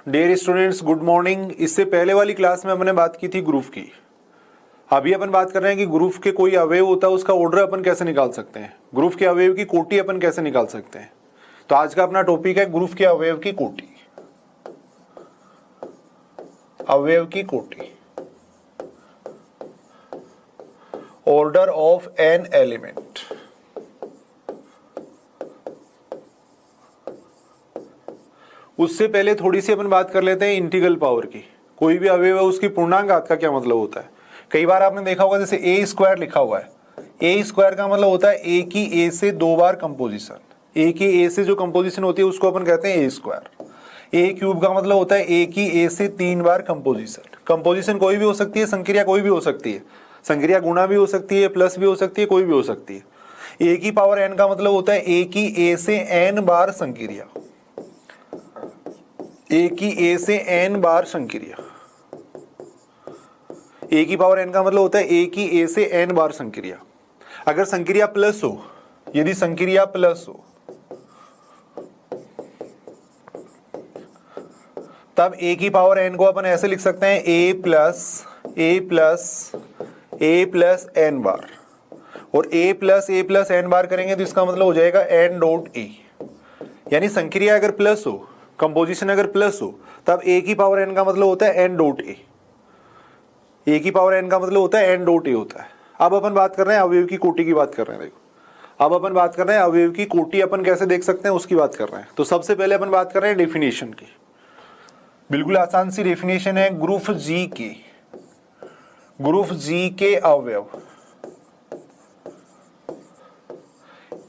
Dear students, good morning. इससे पहले वाली क्लास में हमने बात की थी ग्रुप की। अभी अपन बात कर रहे हैं कि ग्रुप के कोई अवयव होता है उसका ऑर्डर अपन कैसे निकाल सकते हैं, ग्रुप के अवयव की कोटि अपन कैसे निकाल सकते हैं। तो आज का अपना टॉपिक है ग्रुप के अवयव की कोटि। अवयव की कोटि, ऑर्डर ऑफ एन एलिमेंट। उससे पहले थोड़ी सी अपन बात कर लेते हैं इंटीग्रल पावर की। कोई भी अवयव है उसकी पूर्णांक घात का क्या मतलब होता है। कई बार आपने देखा होगा जैसे ए स्क्वायर लिखा हुआ है, ए स्क्वायर का मतलब होता है ए की ए से 2 बार कंपोजिशन। ए की ए से जो कंपोजिशन होती है उसको अपन कहते हैं ए स्क्वायर। ए क्यूब का मतलब होता है ए की ए से 3 बार कंपोजिशन। कंपोजिशन कोई भी हो सकती है, संक्रिया कोई भी हो सकती है। संक्रिया गुणा भी हो सकती है, प्लस भी हो सकती है, कोई भी हो सकती है। ए की पावर एन का मतलब होता है ए की ए से एन बार संक्रिया। ए की ए से एन बार संक्रिया। ए की पावर एन का मतलब होता है ए की ए से एन बार संक्रिया। अगर संक्रिया प्लस हो, यदि संक्रिया प्लस हो, तब ए की पावर एन को अपन ऐसे लिख सकते हैं ए प्लस एन बार। और ए प्लस एन बार करेंगे तो इसका मतलब हो जाएगा एन डॉट ए। यानी संक्रिया अगर प्लस हो, कंपोजिशन अगर प्लस हो, तब ए की पावर एन का मतलब होता है एन डॉट ए। ए की पावर एन का मतलब होता है एन डॉट ए होता है। अब अपन बात कर रहे हैं अवयव की कोटि की बात कर रहे हैं। देखो, अब अपन बात कर रहे हैं अवयव की कोटि अपन कैसे देख सकते हैं उसकी बात कर रहे हैं। तो सबसे पहले अपन बात कर रहे हैं डेफिनेशन की। बिल्कुल आसान सी डेफिनेशन है। ग्रुप जी के अवयव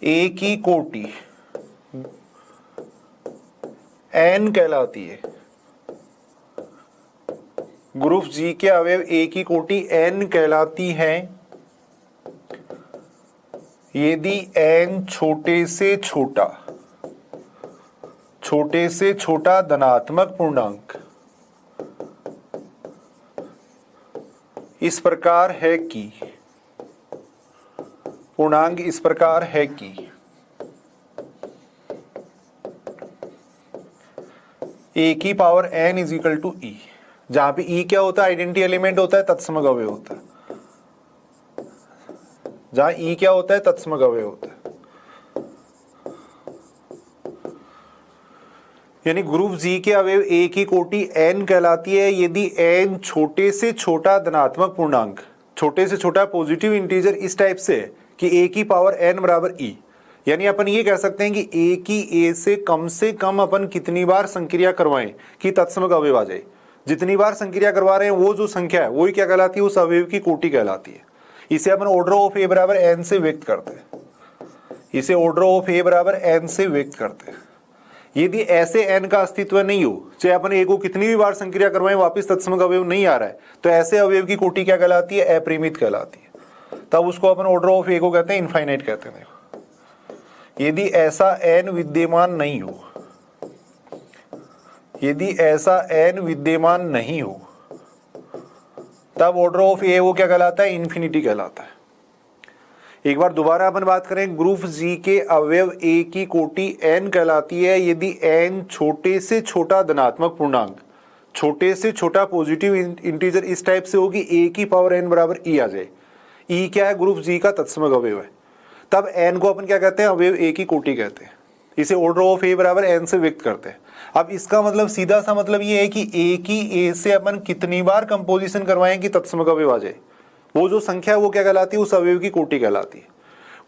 ए की कोटि एन कहलाती है। ग्रुप जी के अवयव ए की कोटि एन कहलाती है यदि एन छोटे से छोटा धनात्मक पूर्णांक इस प्रकार है कि ए की power N is equal to E. जहां पे ई क्या होता है, आइडेंटिटी एलिमेंट होता है, तत्समक अवयव होता है। जहां ई क्या होता है, तत्समक अवयव होता है। यानी ग्रुप जी के अवयव ए की कोटि एन कहलाती है यदि एन छोटे से छोटा धनात्मक पूर्णांक, छोटे से छोटा पॉजिटिव इंटीजर इस टाइप से है कि ए की पावर एन बराबर ई। यानी अपन ये कह सकते हैं कि ए की ए से कम अपन कितनी बार संक्रिया करवाएं कि तत्समक अवयव आ जाए। जितनी बार संक्रिया करवा रहे हैं वो जो संख्या है वही क्या कहलाती है, उस अवयव की कोटि कहलाती है। इसे अपन ऑर्डर ऑफ ए बराबर एन से व्यक्त करते हैं। यदि ऐसे एन का अस्तित्व नहीं हो, चाहे अपन ए को कितनी भी बार संक्रिया करवाएं वापस तत्समक अवयव नहीं आ रहा है, तो ऐसे अवयव की कोटि क्या कहलाती है, अपरिमित कहलाती है। तब उसको अपन ऑर्डर ऑफ ए को कहते हैं इनफाइनाइट कहते हैं। यदि ऐसा एन विद्यमान नहीं हो, तब ऑर्डर ऑफ ए वो क्या कहलाता है, इन्फिनिटी कहलाता है। एक बार दोबारा अपन बात करें, ग्रुप जी के अवयव ए की कोटि एन कहलाती है यदि एन छोटे से छोटा धनात्मक पूर्णांक, छोटे से छोटा पॉजिटिव इंटीजर इस टाइप से हो कि ए की पावर एन बराबर ई आ जाए। ई क्या है, ग्रुप जी का तत्समक अवयव है। तब एन को अपन क्या कहते हैं, अवयव ए की कोटि कहते हैं। इसे ऑर्डर ऑफ ए बराबर एन से व्यक्त करते हैं। अब इसका मतलब सीधा सा मतलब ये है कि ए की ए से अपन कितनी बार कंपोजिशन करवाएं कि तत्समक अवयव आ जाए। वो जो संख्या है वो क्या कहलाती है, उस अवयव की कोटि कहलाती है।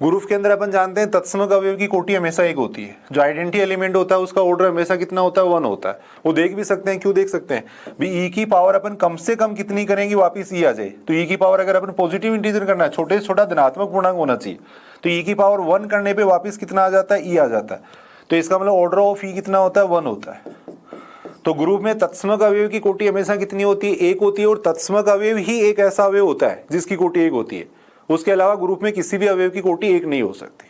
ग्रुप के अंदर अपन जानते हैं तत्समक अवयव की कोटि हमेशा एक होती है। जो आइडेंटिटी एलिमेंट होता है उसका ऑर्डर हमेशा कितना होता है, 1 होता है। वो देख भी सकते हैं, क्यों देख सकते हैं भी, ई की पावर अपन कम से कम कितनी करेंगे वापिस ई आ जाए। तो ई की पावर अगर अपन पॉजिटिव इंटीजर करना है, छोटे से छोटा धनात्मक पूर्णांक होना चाहिए, तो ई की पावर 1 करने पे वापिस कितना आ जाता है, ई आ जाता है। तो इसका मतलब ऑर्डर ऑफ ई कितना होता है, 1 होता है। तो ग्रुप में तत्समक अवयव की कोटि हमेशा कितनी होती है, 1 होती है। और तत्समक अवयव ही एक ऐसा अवयव होता है जिसकी कोटि 1 होती है। उसके अलावा ग्रुप में किसी भी अवयव की कोटि 1 नहीं हो सकती।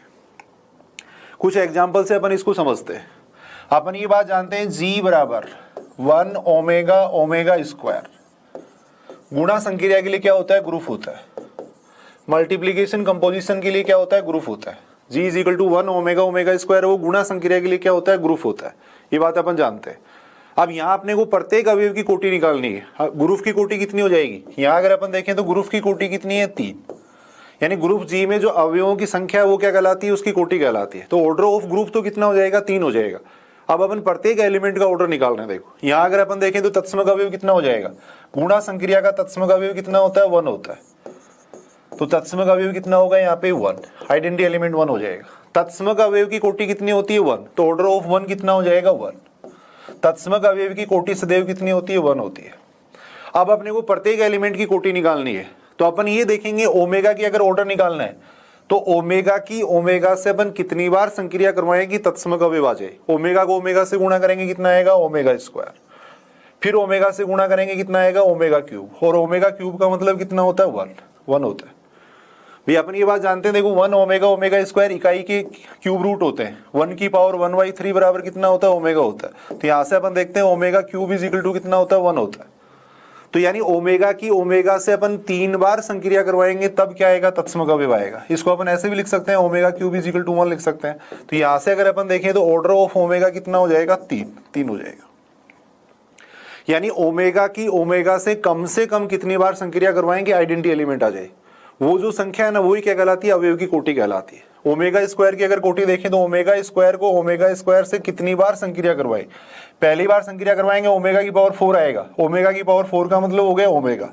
कुछ एग्जाम्पल से अपन इसको समझते हैं। अपन ये बात जानते हैं, जी बराबर 1 ओमेगा स्क्वायर गुणा संक्रिया के लिए क्या होता है, ग्रुप होता है। मल्टीप्लीकेशन कंपोजिशन के लिए क्या होता है, ग्रुप होता है। G is equal to 1 omega square, वो गुणा संक्रिया के लिए क्या होता है, ग्रुप होता है। ये बात अपन जानते हैं। अब यहाँ अपने को प्रत्येक अवयव की कोटि निकालनी है। ग्रुप की कोटि कितनी हो जाएगी, यहाँ अगर अपन देखें तो ग्रुप की कोटि कितनी है 3, यानी ग्रुप जी में जो अवयवों की संख्या है वो क्या कहलाती है, उसकी कोटि कहलाती है। तो ऑर्डर ऑफ ग्रुप तो कितना हो जाएगा, 3 हो जाएगा। अब अपन प्रत्येक एलिमेंट का ऑर्डर निकाल रहे हैं। देखो यहाँ अगर अपन देखें तो तत्समक अवयव कितना हो जाएगा, गुणा संक्रिया का तत्समक अवयव कितना होता है, 1 होता है। तो तत्समक अवयव कितना होगा यहाँ पे 1, आइडेंटिटी एलिमेंट 1 हो जाएगा। तत्समक अवयव की कोटि कितनी होती है 1, तो ऑर्डर ऑफ 1 कितना हो जाएगा 1। तत्समक अवयव की कोटि सदैव कितनी होती है, 1 होती है। अब अपने को प्रत्येक एलिमेंट की कोटि निकालनी है, तो अपन ये देखेंगे ओमेगा की अगर ऑर्डर निकालना है तो ओमेगा की ओमेगा से अपन कितनी बार संक्रिया करवाएंगे तत्समक अवयव आ जाए। ओमेगा को ओमेगा से गुणा करेंगे कितना आएगा, ओमेगा स्क्वायर। फिर ओमेगा से गुणा करेंगे कितना आएगा, ओमेगा क्यूब। और ओमेगा क्यूब का मतलब कितना होता है, 1 होता है। भैया अपन ये बात जानते हैं, देखो 1 ओमेगा ओमेगा स्क्वायर इकाई के क्यूब रूट होते हैं। 1 की पावर 1/3 बराबर कितना होता है, ओमेगा होता है। तो यहाँ से अपन देखते हैं omega cube is equal to कितना होता है, 1 होता है। तो यानी ओमेगा की ओमेगा से अपन 3 बार संक्रिया करवाएंगे तब क्या आएगा, तत्समक अवयव आएगा। इसको अपन ऐसे भी लिख सकते हैं, omega cube is equal to 1 लिख सकते हैं। तो यहाँ से अगर अपन देखें तो ऑर्डर ऑफ ओमेगा कितना हो जाएगा, 3 हो जाएगा। यानी ओमेगा की ओमेगा से कम कितनी बार संक्रिया करवाएंगे आइडेंटिटी एलिमेंट आ जाए। वो जो संख्या है ना वही क्या कहलाती है, अवयव की कोटि कहलाती है। ओमेगा स्क्वायर की अगर कोटि देखें तो ओमेगा स्क्वायर को ओमेगा स्क्वायर से कितनी बार संक्रिया करवाए, पहली बार संक्रिया करवाएंगे ओमेगा की पावर 4 आएगा। ओमेगा की पावर 4 का मतलब हो गया ओमेगा।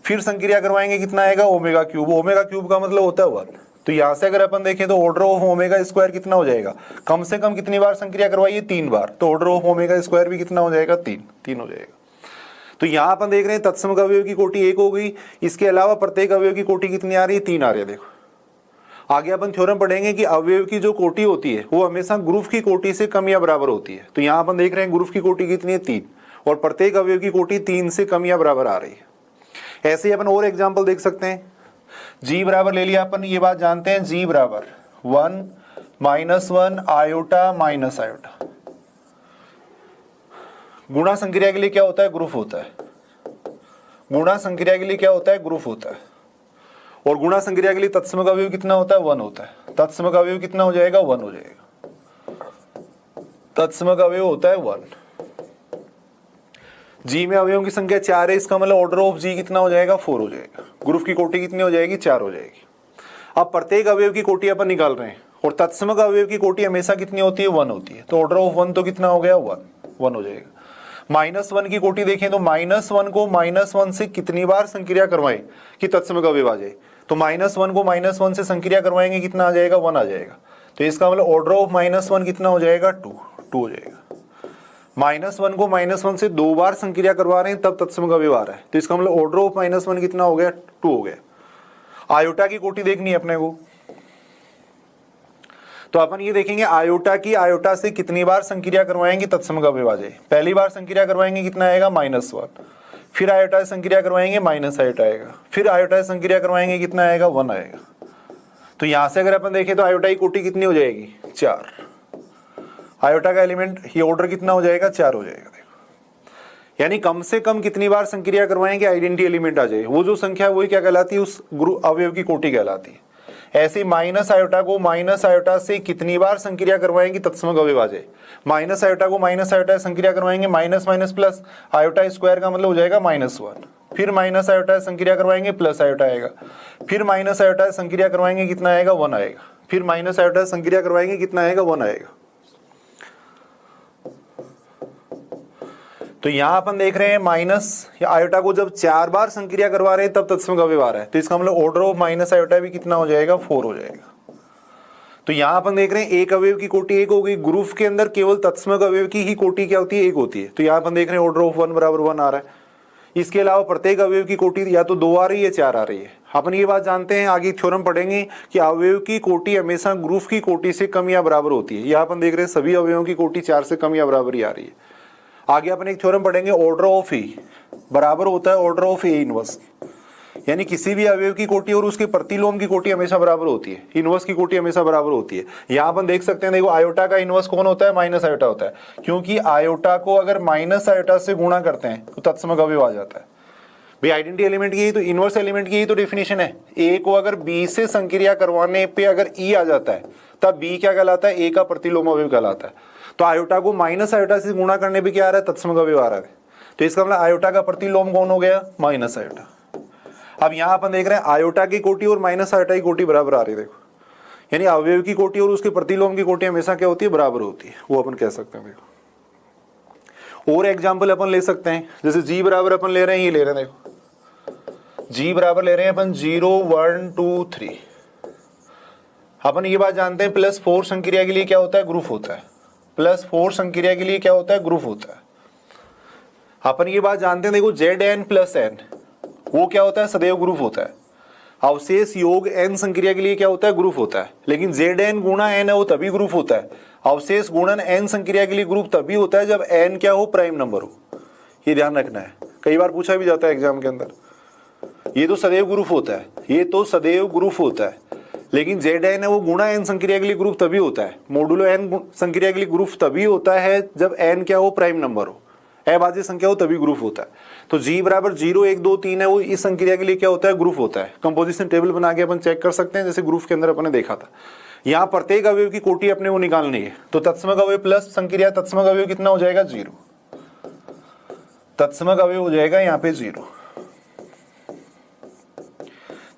फिर संक्रिया करवाएंगे कितना आएगा, ओमेगा क्यूब। ओमेगा क्यूब का मतलब होता है 1। तो यहाँ से अगर अपन देखें तो ऑर्डर ऑफ ओमेगा स्क्वायर कितना हो जाएगा, कम से कम कितनी बार संक्रिया करवाइए, 3 बार। तो ऑर्डर ऑफ ओमेगा स्क्वायर भी कितना हो जाएगा, 3 हो जाएगा। तो यहाँ अपन देख रहे हैं तत्समक अवयव की कोटि 1 हो गई। इसके अलावा प्रत्येक अवयव की कोटि कितनी आ रही है, 3 आ रही है। देखो आगे अपन थ्योरम पढ़ेंगे कि अवयव की जो कोटि होती है वो हमेशा ग्रुप की कोटि से कम या बराबर होती है। तो यहाँ अपन देख रहे हैं ग्रुप की कोटि कितनी है, 3, और प्रत्येक अवयव की कोटि 3 से कम या बराबर आ रही है। ऐसे ही अपन और एग्जाम्पल देख सकते हैं। जी बराबर ले लिया अपन, ये बात जानते हैं, जी बराबर 1 -1 आयोटा माइनस आयोटा। गुणा संक्रिया के लिए क्या होता है, ग्रुप होता है। गुणा संक्रिया के लिए क्या होता है, ग्रुप होता है। और गुणा संक्रिया के लिए तत्समक अवयव कितना होता है, 1 होता है। तत्समक अवयव कितना हो जाएगा, 1 हो जाएगा। तत्समक अवयव होता है 1। जी में अवयवों की संख्या 4 है, इसका मतलब ऑर्डर ऑफ जी कितना हो जाएगा, 4 हो जाएगा। ग्रुप की कोटि कितनी हो जाएगी, 4 हो जाएगी। अब प्रत्येक अवयव की कोटि अपन निकाल रहे हैं, और तत्समक अवयव की कोटि हमेशा कितनी होती है, 1 होती है। तो ऑर्डर ऑफ 1 तो कितना हो गया, 1 हो जाएगा। -1 की कोटि देखें तो -1 को -1 से कितनी बार संक्रिया करवाएं कि तत्समक अवयव आ जाए। तो -1 को -1 से संक्रिया करवाएंगे कितना आ जाएगा, 1 आ जाएगा। तो इसका मतलब ऑर्डर ऑफ -1 कितना हो जाएगा, 2 हो जाएगा। -1 को -1 से 2 बार संक्रिया करवा रहे हैं तब तत्समक अवयव आ रहा है। तो इसका मतलब ऑर्डर ऑफ -1 कितना हो गया, 2 हो गया। आयोटा की कोटि देखनी है अपने को, तो अपन ये देखेंगे आयोटा की आयोटा से कितनी बार संक्रिया करवाएंगे तत्समक अवयव आ जाए। पहली बार संक्रिया करवाएंगे कितना आएगा, -1। फिर आयोटा से संक्रिया करवाएंगे माइनस आयोटा आएगा। फिर आयोटा से संक्रिया करवाएंगे कितना आएगा, 1 आएगा। तो यहां से अगर अपन देखें तो आयोटा की कोटि कितनी हो जाएगी, 4। आयोटा का एलिमेंट ये ऑर्डर कितना हो जाएगा, 4 हो जाएगा। देखो यानी कम से कम कितनी बार संक्रिया करवाएंगे आइडेंटिटी एलिमेंट आ जाए। वो जो संख्या है वही क्या कहलाती है, उस ग्रुप अवयव की कोटि कहलाती है। ऐसे माइनस आयोटा को माइनस आयोटा से कितनी बार संक्रिया करवाएंगे तत्समक अवयव आ जाए। माइनस आयोटा को माइनस आयोटा से संक्रिया करवाएंगे, minus minus plus, iota square का मतलब हो जाएगा -1। फिर माइनस आयोटा से संक्रिया करवाएंगे, प्लस आयोटा आएगा। फिर माइनस आयोटा से संक्रिया करवाएंगे कितना आएगा, 1 आएगा। फिर माइनस आयोटा से संक्रिया करवाएंगे कितना आएगा, 1 आएगा। तो यहां अपन देख रहे हैं माइनस आयोटा को जब 4 बार संक्रिया करवा रहे हैं तब तत्समक अवयव आ रहा है। तो इसका मतलब ऑर्डर ऑफ माइनस आयोटा भी कितना हो जाएगा, 4 हो जाएगा। तो यहां अपन देख रहे हैं एक अवयव की कोटि 1 हो गई। ग्रुप के अंदर केवल तत्समक अवयव की ही कोटि क्या होती है, 1 होती है। तो यहां अपन देख रहे हैं ऑर्डर ऑफ 1 बराबर 1 आ रहा है। इसके अलावा प्रत्येक अवयव की कोटि या तो 2 आ रही है, 4 आ रही है। अपन ये बात जानते हैं, आगे थ्योरम पढ़ेंगे कि अवयव की कोटि हमेशा ग्रुप की कोटि से कम या बराबर होती है। यहाँ अपन देख रहे हैं सभी अवयवों की कोटि 4 से कम या बराबर ही आ रही है। आगे अपन एक थ्योरम पढ़ेंगे, ऑर्डर ऑफ ई बराबर होता है ऑर्डर ऑफ ए इनवर्स। यानी किसी भी अवयव की कोटि और उसके प्रतिलोम की कोटि हमेशा बराबर होती है, इनवर्स की कोटि हमेशा बराबर होती है। यहाँ अपन देख सकते हैं, देखो आयोटा का इनवर्स कौन होता है, माइनस आयोटा होता है। क्योंकि आयोटा को अगर माइनस आयोटा से गुणा करते हैं तो तत्समक अवयव आ जाता है। भाई आइडेंटिटी एलिमेंट की तो इनवर्स एलिमेंट की तो डेफिनेशन है, ए को अगर बी से संक्रिया करवाने पे अगर ई आ जाता है तब बी क्या कहलाता है, ए का प्रतिलोम अवयव कहलाता है। तो आयोटा को माइनस आयोटा से गुणा करने पे क्या आ रहा है, तत्सम अवयव आ रहा है। तो इसका मतलब आयोटा का प्रतिलोम कौन हो गया, माइनस आयोटा। अब यहां अपन देख रहे हैं आयोटा की कोटि और माइनस आयोटा की कोटि बराबर आ रही है, देखो, यानी अवयव की कोटि और उसके प्रतिलोम की कोटि हमेशा क्या होती है, बराबर होती है, वो अपन कह सकते हैं। देखो और एग्जाम्पल अपन ले सकते हैं, जैसे जी बराबर अपन ले रहे हैं, ये ले रहे हैं, देखो जी बराबर ले रहे हैं अपन 0 1 2 3। अपन ये बात जानते हैं +4 संक्रिया के लिए क्या होता है, ग्रुप होता है। +4 संक्रिया के लिए क्या होता है, ग्रुप होता है। अपन ये बात जानते हैं, देखो Zn + n वो क्या होता है, सदैव ग्रुप होता है। अवशेष योग n संक्रिया के लिए क्या होता है, ग्रुप होता है। लेकिन Zn गुणा n है वो तभी ग्रुप होता है। अवशेष गुणन n संक्रिया के लिए ग्रुप तभी होता है जब n क्या हो, प्राइम नंबर हो। ये ध्यान रखना है, कई बार पूछा भी जाता है एग्जाम के अंदर। ये तो सदैव ग्रुप होता है, ये तो सदैव ग्रुप होता है। लेकिन Zn है वो गुणा n संक्रिया के लिए ग्रुप तभी होता है। मॉडुलो n संक्रिया के लिए ग्रुप तभी होता है जब n क्या हो, प्राइम नंबर हो, अभाज्य संख्या हो, तभी ग्रुप होता है। तो G बराबर 0 1 2 3 है वो इस संक्रिया के लिए क्या होता है, ग्रुप होता है। कंपोजिशन टेबल बना के अपन चेक कर सकते हैं, जैसे ग्रुप के अंदर अपन ने देखा था। यहाँ प्रत्येक अवयव की कोटि अपने को निकालनी है। तो तत्समक अवयव प्लस संक्रिया तत्समक अवयव कितना हो जाएगा, 0। तत्समक अवयव हो जाएगा यहाँ पे 0।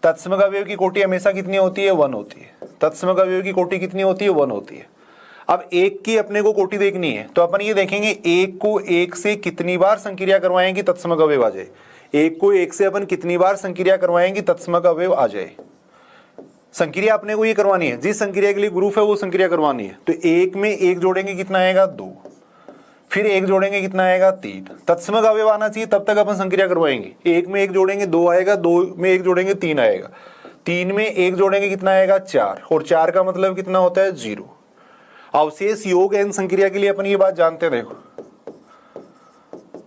तत्समक अवयव की कोटि हमेशा कितनी होती है, 1 होती है। तत्समक अवयव की कोटि कितनी होती है, 1 होती है। अब एक की अपने को कोटि देखनी है, तो अपन ये देखेंगे एक को एक से कितनी बार संक्रिया करवाएंगे तत्समक अवयव आ जाए। एक को एक से अपन कितनी बार संक्रिया करवाएंगे तत्समक अवयव आ जाए। संक्रिया अपने को ये करवानी है, जिस संक्रिया के लिए ग्रुप है वो संक्रिया करवानी है। तो एक में एक जोड़ेंगे कितना आएगा, 2। फिर एक जोड़ेंगे कितना आएगा, 3। तत्समक अवयव आना चाहिए तब तक अपन संक्रिया करवाएंगे। एक में एक जोड़ेंगे 2 आएगा, 2 में एक जोड़ेंगे 3 आएगा, 3 में एक जोड़ेंगे कितना आएगा, 4। और 4 का मतलब कितना होता है, 0। अवशेष योग n संक्रिया के लिए अपन ये बात जानते हैं। देखो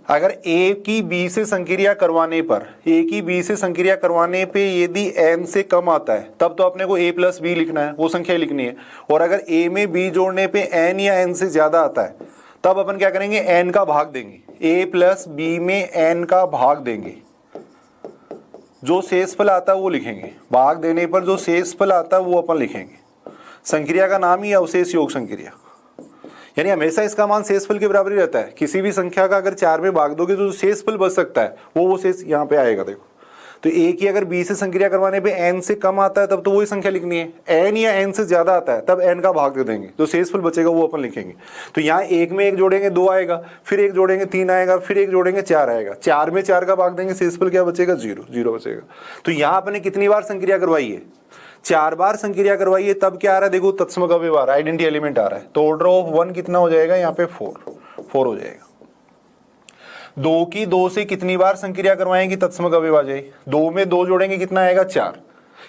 अगर a की b से संक्रिया करवाने पर, a की b से संक्रिया करवाने पे यदि n से कम आता है तब तो अपने को a + b लिखना है, वो संख्या लिखनी है। और अगर a में b जोड़ने पे n या n से ज्यादा आता है तब अपन क्या करेंगे, n का भाग देंगे। a + b में n का भाग देंगे, जो शेषफल आता है वो लिखेंगे। भाग देने पर जो शेषफल आता है वो अपन लिखेंगे। संक्रिया का नाम ही अवशेष योग संक्रिया, यानी हमेशा इसका मान शेषफल के बराबर ही रहता है। किसी भी संख्या का अगर 4 में भाग दोगे तो जो शेषफल बच सकता है वो शेष यहाँ पे आएगा। देखो तो a की अगर b से संक्रिया करवाने पे n से कम आता है तब तो वही संख्या लिखनी है। n या n से ज्यादा आता है तब n का भाग दे देंगे, जो शेषफल बचेगा वो अपन लिखेंगे। तो यहाँ एक में एक जोड़ेंगे 2 आएगा, फिर एक जोड़ेंगे 3 आएगा, फिर एक जोड़ेंगे 4 आएगा। 4 में 4 का भाग देंगे, शेषफल क्या बचेगा, 0 बचेगा। तो यहाँ अपने कितनी बार संक्रिया करवाई है, 4 बार संक्रिया करवाई है, तब क्या आ रहा है, देखो तत्समक अवयव आ रहा है, आइडेंटिटी एलिमेंट आ रहा है। तो ऑर्डर ऑफ 1 कितना हो जाएगा, यहाँ पे 4 हो जाएगा। 2 की 2 से कितनी बार संक्रिया करवाएंगे तत्समक अवयव आ जाए, 2 में 2 जोड़ेंगे कितना आएगा, 4।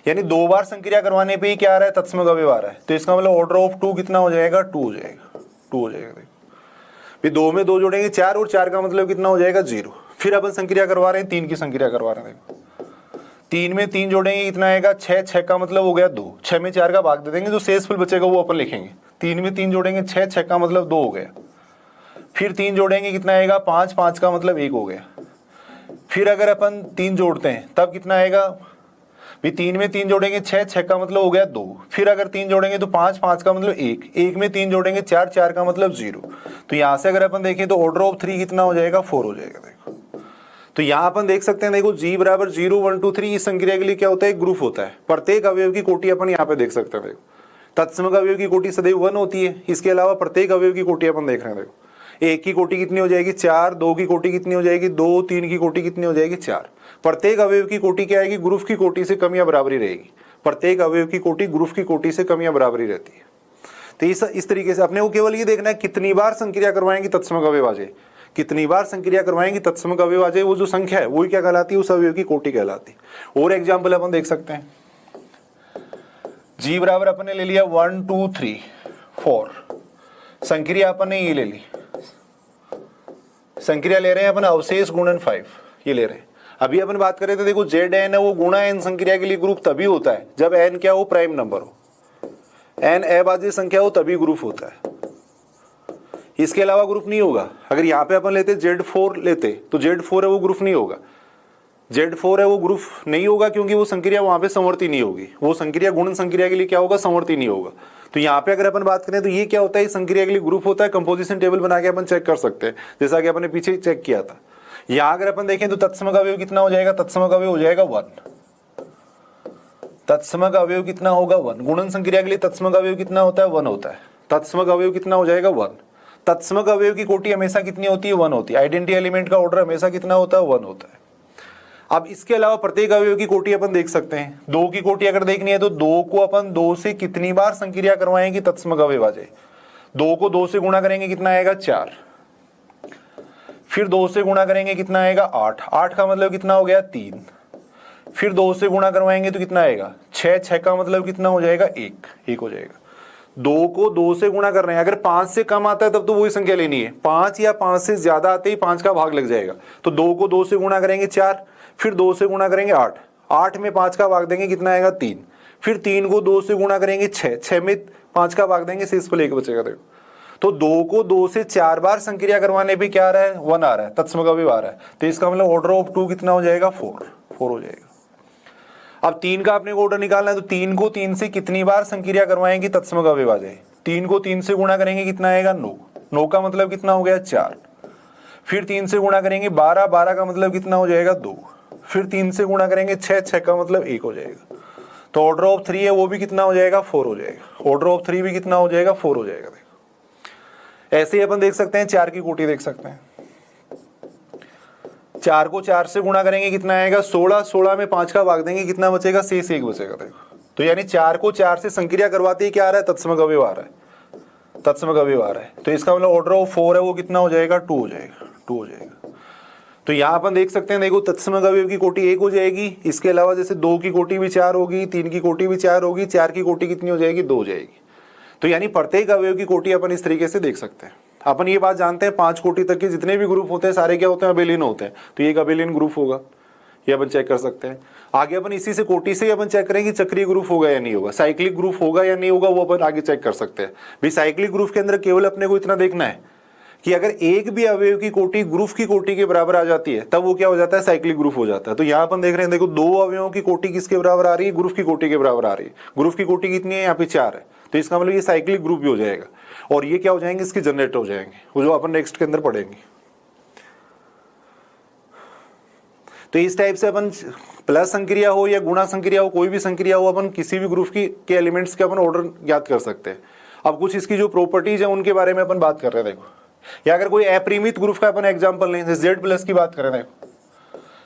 यानी 2 बार संक्रिया करवाने पे ही क्या आ रहा है, तत्समक अवयव आ रहा है। तो इसका मतलब ऑर्डर ऑफ 2 कितना हो जाएगा, 2 हो जाएगा। फिर 2 में 2 जोड़ेंगे 4, और 4 का मतलब कितना हो जाएगा, 0। फिर अपन संक्रिया करवा रहे हैं, 3 की संक्रिया करवा रहे हैं। 3 में 3 जोड़ेंगे कितना आएगा, 6 का मतलब हो गया 2। 6 में 4 का भाग दे देंगे, जो शेषफल बचेगा वो अपन लिखेंगे। 3 में 3 जोड़ेंगे 6 का मतलब 2 हो गया। फिर 3 जोड़ेंगे कितना आएगा, 5 का मतलब 1 हो गया। फिर अगर अपन 3 जोड़ते हैं तब कितना आएगा, भी 3 में 3 जोड़ेंगे 6 का मतलब हो गया 2। फिर अगर 3 जोड़ेंगे तो 5 का मतलब 1। 1 में 3 जोड़ेंगे 4 का मतलब 0। तो यहाँ से अगर अपन देखें तो ऑर्डर ऑफ 3 कितना हो जाएगा, 4 हो जाएगा। देखो तो यहाँ अपन देख सकते हैं, देखो G बराबर 0 1 2 3 इस संक्रिया के लिए क्या होता है, ग्रुप होता है। प्रत्येक अवयव की कोटि अपन यहाँ पे देख सकते हैं। देखो तत्समक अवयव की कोटि सदैव 1 होती है। इसके अलावा प्रत्येक अवयव की कोटि अपन देख रहे हैं। देखो 1 की कोटि कितनी हो जाएगी, 4। 2 की कोटि कितनी हो जाएगी, 2। 3 की कोटि कितनी हो जाएगी, 4। प्रत्येक अवयव की कोटि क्या आएगी, ग्रुप की कोटि से कम या बराबरी रहेगी। प्रत्येक अवयव की कोटि ग्रुप की कोटि से कम या बराबरी रहती है। तो इस तरीके से अपने को केवल ये देखना है कितनी बार संक्रिया करवाएंगे तत्समक अवयव आ जाए। कितनी बार संक्रिया करवाएंगे तत्समक अवयव आ जाए, वो जो संख्या है वही क्या कहलाती है, उस अवयव की कोटि कहलाती है। और एग्जाम्पल अपन देख सकते हैं। G बराबर अपन ने ले लिया 1 2 3 4। संक्रिया अपन ने ये ले ली, संक्रिया ले रहे हैं अपन अवशेष गुणन 5, ये ले रहे हैं। अभी अपन बात कर रहे थे, देखो Zn है वो गुणा n संक्रिया के लिए ग्रुप तभी होता है जब n क्या हो, प्राइम नंबर हो। n अभाज्य संख्या हो तभी ग्रुप होता है, इसके अलावा ग्रुप नहीं होगा। अगर यहाँ पे अपन लेते Z4 लेते तो Z4 है वो ग्रुप नहीं होगा। Z4 है वो ग्रुप नहीं होगा क्योंकि वो संक्रिया वहां पे समवर्ती नहीं होगी, वो संक्रिया गुणन संक्रिया के लिए क्या होगा, समवर्ती नहीं होगा। तो यहाँ पे अगर अपन बात करें तो ये क्या होता है, संक्रिया के लिए ग्रुप होता है, कंपोजिशन टेबल बना के अपन चेक कर सकते हैं, जैसा कि अपन ने पीछे चेक किया था। यहाँ अगर अपन देखें तो तत्समक अवयव कितना हो जाएगा, तत्समक अवयव हो जाएगा 1, तत्समक अवयव कितना होगा 1। गुणन संक्रिया के लिए तत्समक अवयव कितना होता है, 1 होता है। तत्समक अवयव कितना हो जाएगा 1। तत्समक अवयव की कोटि हमेशा कितनी होती है, 1 होती है। आइडेंटिटी एलिमेंट का ऑर्डर हमेशा कितना होता है, 1 होता है। अब इसके अलावा प्रत्येक अवयव की कोटि अपन देख सकते हैं। 2 की कोटि अगर देखनी है तो 2 को अपन 2 से कितनी बार संक्रिया करवाएंगे तत्समक अवयव आ जाए। 2 को 2 से गुणा करेंगे कितना आएगा, 4। फिर 2 से गुणा करेंगे कितना आएगा, 8। 8 का मतलब कितना हो गया, 3। फिर 2 से गुणा करवाएंगे तो कितना आएगा, 6। 6 का मतलब कितना हो जाएगा, 1 हो जाएगा। 2 को 2 से गुणा कर रहे हैं, अगर 5 से कम आता है तब तो वही संख्या लेनी है। 5 या 5 से ज्यादा आते ही 5 का भाग लग जाएगा। तो 2 को 2 से गुणा करेंगे 4, फिर 2 से गुणा करेंगे 8, 8 में 5 का भाग देंगे कितना आएगा, 3। फिर 3 को 2 से गुणा करेंगे 6, 6 में 5 का भाग देंगे, शेष को लेकर बचेगा। देखो तो 2 को 2 से 4 बार संक्रिया करवाने पे क्या आ रहा है, 1 आ रहा है, तत्समक अवयव आ रहा है। तो इसका मतलब ऑर्डर ऑफ 2 कितना हो जाएगा, 4 हो जाएगा। अब 3 का अपने को ऑर्डर निकालना है, तो 3 को 3 से कितनी बार संक्रिया करवाएंगे तत्समक अवयव आ जाए। 3 को 3 से गुणा करेंगे कितना आएगा, 9। 9 का मतलब कितना हो गया, 4। फिर 3 से गुणा करेंगे 12, 12 का मतलब कितना हो जाएगा, 2। फिर 3 से गुणा करेंगे 6, 6 का मतलब 1 हो जाएगा। तो ऑर्डर ऑफ 3 है वो भी कितना हो जाएगा, 4 हो जाएगा। ऑर्डर ऑफ 3 भी कितना हो जाएगा, 4 हो जाएगा। देखो ऐसे ही अपन देख सकते हैं, 4 की कोटि देख सकते हैं। 4 को 4 से गुणा करेंगे कितना आएगा, 16। 16 में 5 का भाग देंगे कितना बचेगा, शेष 1 बचेगा। देखो तो यानी 4 को 4 से संक्रिया करवाते ही क्या आ रहा है, तत्समक अवयव आ रहा है, तत्समक अवयव आ रहा है। तो इसका मतलब ऑर्डर ऑफ 4 है वो कितना हो जाएगा, 2 हो जाएगा, 2 हो जाएगा। तो यहाँ अपन देख सकते हैं, देखो तत्समक अवयव की कोटि 1 हो जाएगी। इसके अलावा जैसे 2 की कोटि भी 4 होगी, 3 की कोटि भी 4 होगी, 4 की कोटि कितनी हो जाएगी, 2 हो जाएगी। तो यानी प्रत्येक अवयव की कोटि अपन इस तरीके से देख सकते हैं। अपन ये बात जानते हैं 5 कोटि तक के जितने भी ग्रुप होते हैं सारे क्या होते हैं, अबेलियन होते हैं। तो ये एक अबेलियन ग्रुप होगा, ये अपन चेक कर सकते हैं। आगे अपन इसी से कोटि से अपन चेक करेंगे चक्रीय ग्रुप होगा या नहीं होगा, साइक्लिक ग्रुप होगा या नहीं होगा, वो अपन आगे चेक कर सकते हैं। भाई साइक्लिक ग्रुप के अंदर केवल अपने को इतना देखना है कि अगर एक भी अवयव की कोटि ग्रुप की कोटि के बराबर आ जाती है तब वो क्या हो जाता है, साइक्लिक ग्रुप हो जाता है। तो यहाँ अपन देख रहे हैं, देखो 2 अवयवों की कोटि किसके बराबर आ रही है, ग्रुप की कोटि के बराबर आ रही है। ग्रुप की कोटि कितनी है, यहाँ पे 4 है। तो इसका मतलब ये साइक्लिक ग्रुप भी हो जाएगा। और ये क्या हो जाएंगे, इसके जनरेटर हो जाएंगे, वो जो अपन नेक्स्ट के अंदर पढ़ेंगे। तो इस टाइप से अपन प्लस संक्रिया हो या गुणा संक्रिया हो, कोई भी संक्रिया हो, अपन किसी भी ग्रुप के एलिमेंट्स के अपन ऑर्डर ज्ञात कर सकते हैं। अब कुछ इसकी जो प्रॉपर्टीज है उनके बारे में अपन बात कर रहे हैं। देखो या अगर कोई अपरिमित ग्रुप का अपन एग्जांपल लें, जैसे जेड प्लस की बात कर रहे हैं। देखो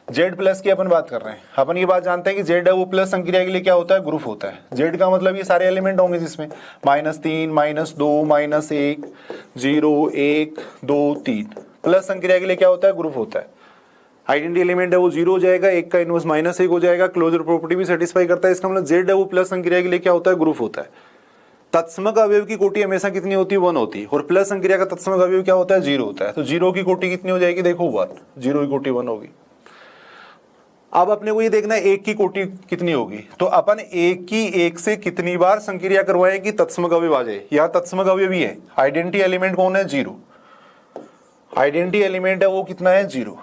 जेड प्लस की अपन बात कर रहे हैं। अपन ये बात जानते हैं कि जेड है वो प्लस संक्रिया के लिए क्या होता है, ग्रुप होता है। जेड का मतलब ये सारे एलिमेंट होंगे जिसमें -3, -2, -1, 0, 1, 2, 3 प्लस संक्रिया के लिए क्या होता है, ग्रुप होता है। आइडेंटिटी एलिमेंट है वो 0 हो जाएगा, 1 का इनवर्स -1 हो जाएगा, क्लोजर प्रॉपर्टी भी सेटिस्फाई करता है। इसका मतलब जेड है वो प्लस संक्रिया के लिए क्या होता है, ग्रुप होता है। तत्समक अवयव की कोटि हमेशा कितनी होती है, 1 होती है। और प्लस संक्रिया का तत्समक अवयव क्या होता है, 0 होता है। तो 0 की कोटि कितनी हो जाएगी, देखो 1, 0 की कोटि 1 होगी। अब अपने को ये देखना है 1 की कोटि कितनी होगी। तो अपन 1 की 1 से कितनी बार संक्रिया करवाएं कि तत्समक अवयव आ जाए। यहाँ तत्समक अवयव ही है, आइडेंटिटी एलिमेंट कौन है, 0। आइडेंटिटी एलिमेंट है वो कितना है, 0।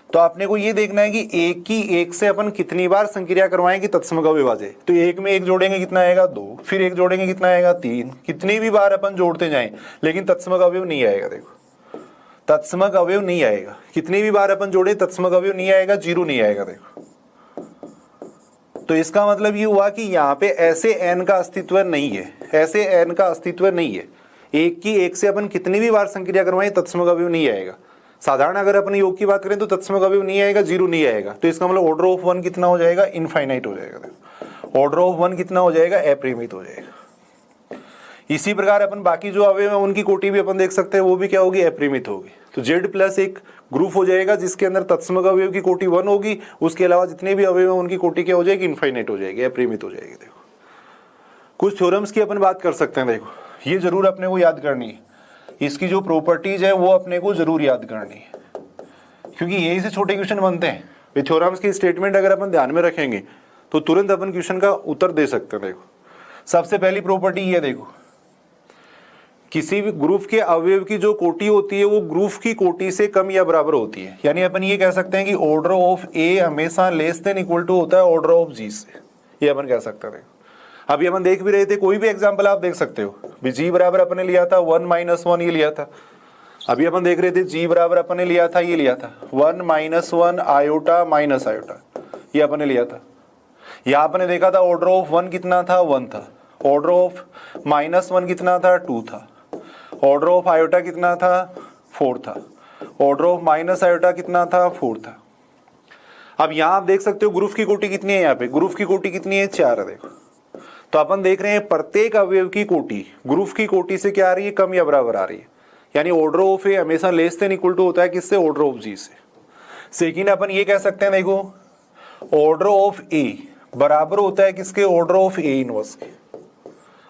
तो आपने को ये देखना है कि 1 की 1 से अपन कितनी बार संक्रिया करवाएं कि तत्समक अवयव आ जाए। तो 1 में 1 जोड़ेंगे कितना आएगा, 2। फिर 1 जोड़ेंगे कितना आएगा, 3। कितनी भी बार अपन जोड़ते जाएं लेकिन तत्समक अवयव नहीं आएगा। देखो तत्समक अवयव नहीं आएगा, कितनी भी बार अपन जोड़े तत्समक अवयव नहीं आएगा, 0 नहीं आएगा। देखो तो इसका मतलब ये हुआ कि यहाँ पे ऐसे n का अस्तित्व नहीं है, ऐसे n का अस्तित्व नहीं है। 1 की 1 से अपन कितनी भी बार संक्रिया करवाएं तत्समक अवयव नहीं आएगा। साधारण अगर अपन योग की बात करें तो तत्समक अवयव नहीं आएगा, 0 नहीं आएगा। तो इसका मतलब ऑर्डर ऑफ 1 कितना हो जाएगा, इनफाइनाइट हो जाएगा। ऑर्डर ऑफ 1 कितना हो जाएगा, अपरिमित हो जाएगा। इसी प्रकार अपन बाकी जो अवयव है उनकी कोटि भी अपन देख सकते हैं, वो भी क्या होगी, अपरिमित होगी। तो जेड प्लस एक ग्रुप हो जाएगा जिसके अंदर तत्समक अवयव की कोटि 1 होगी। उसके अलावा जितने भी अवयव है उनकी कोटि क्या हो जाएगी, इनफाइनाइट हो जाएगी, अपरिमित हो जाएगी। देखो कुछ थ्योरम्स की अपन बात कर सकते हैं। देखो ये जरूर अपने को याद करनी है, इसकी जो प्रॉपर्टीज है वो अपने को जरूर याद करनी है, क्योंकि यही से छोटे क्वेश्चन बनते हैं। थ्योरम्स की स्टेटमेंट अगर अपन ध्यान में रखेंगे तो तुरंत अपन क्वेश्चन का उत्तर दे सकते हैं। देखो सबसे पहली प्रॉपर्टी ये देखो किसी भी ग्रुप के अवयव की जो कोटि होती है वो ग्रुप की कोटि से कम या बराबर होती है। यानी अपन ये कह सकते हैं कि ऑर्डर ऑफ ए हमेशा लेस देन इक्वल टू होता है ऑर्डर ऑफ जी से, ये अपन कह सकते हैं। अभी अपन देख भी रहे थे, कोई भी एग्जांपल आप देख सकते हो। जी बराबर अपने लिया था 1 - 1 ये लिया था। अभी अपन देख रहे थे जी बराबर अपने लिया था, ये लिया था 1 - 1 आयोटा माइनस आयोटा, ये अपने लिया था। यहाँ अपने देखा था ऑर्डर ऑफ 1 कितना था, 1 था। ऑर्डर ऑफ -1 कितना था, 2 था। ऑर्डर ऑफ आयोटा कितना था, 4 था। ऑर्डर ऑफ माइनस आयोटा कितना था, 4 था। अब यहाँ आप देख सकते हो ग्रुप की कोटि कितनी है, यहाँ पे ग्रुप की कोटि कितनी है, 4 है। देखो तो अपन देख रहे हैं प्रत्येक अवयव की कोटि ग्रुप की कोटि से क्या आ रही है, कम या बराबर आ रही है। यानी ऑर्डर ऑफ ए हमेशा लेस देन इक्वल टू होता है किससे, ऑर्डर ऑफ जी से। सेकंड अपन ये कह सकते हैं, देखो ऑर्डर ऑफ ए बराबर होता है किसके, ऑर्डर ऑफ ए इनवर्स के।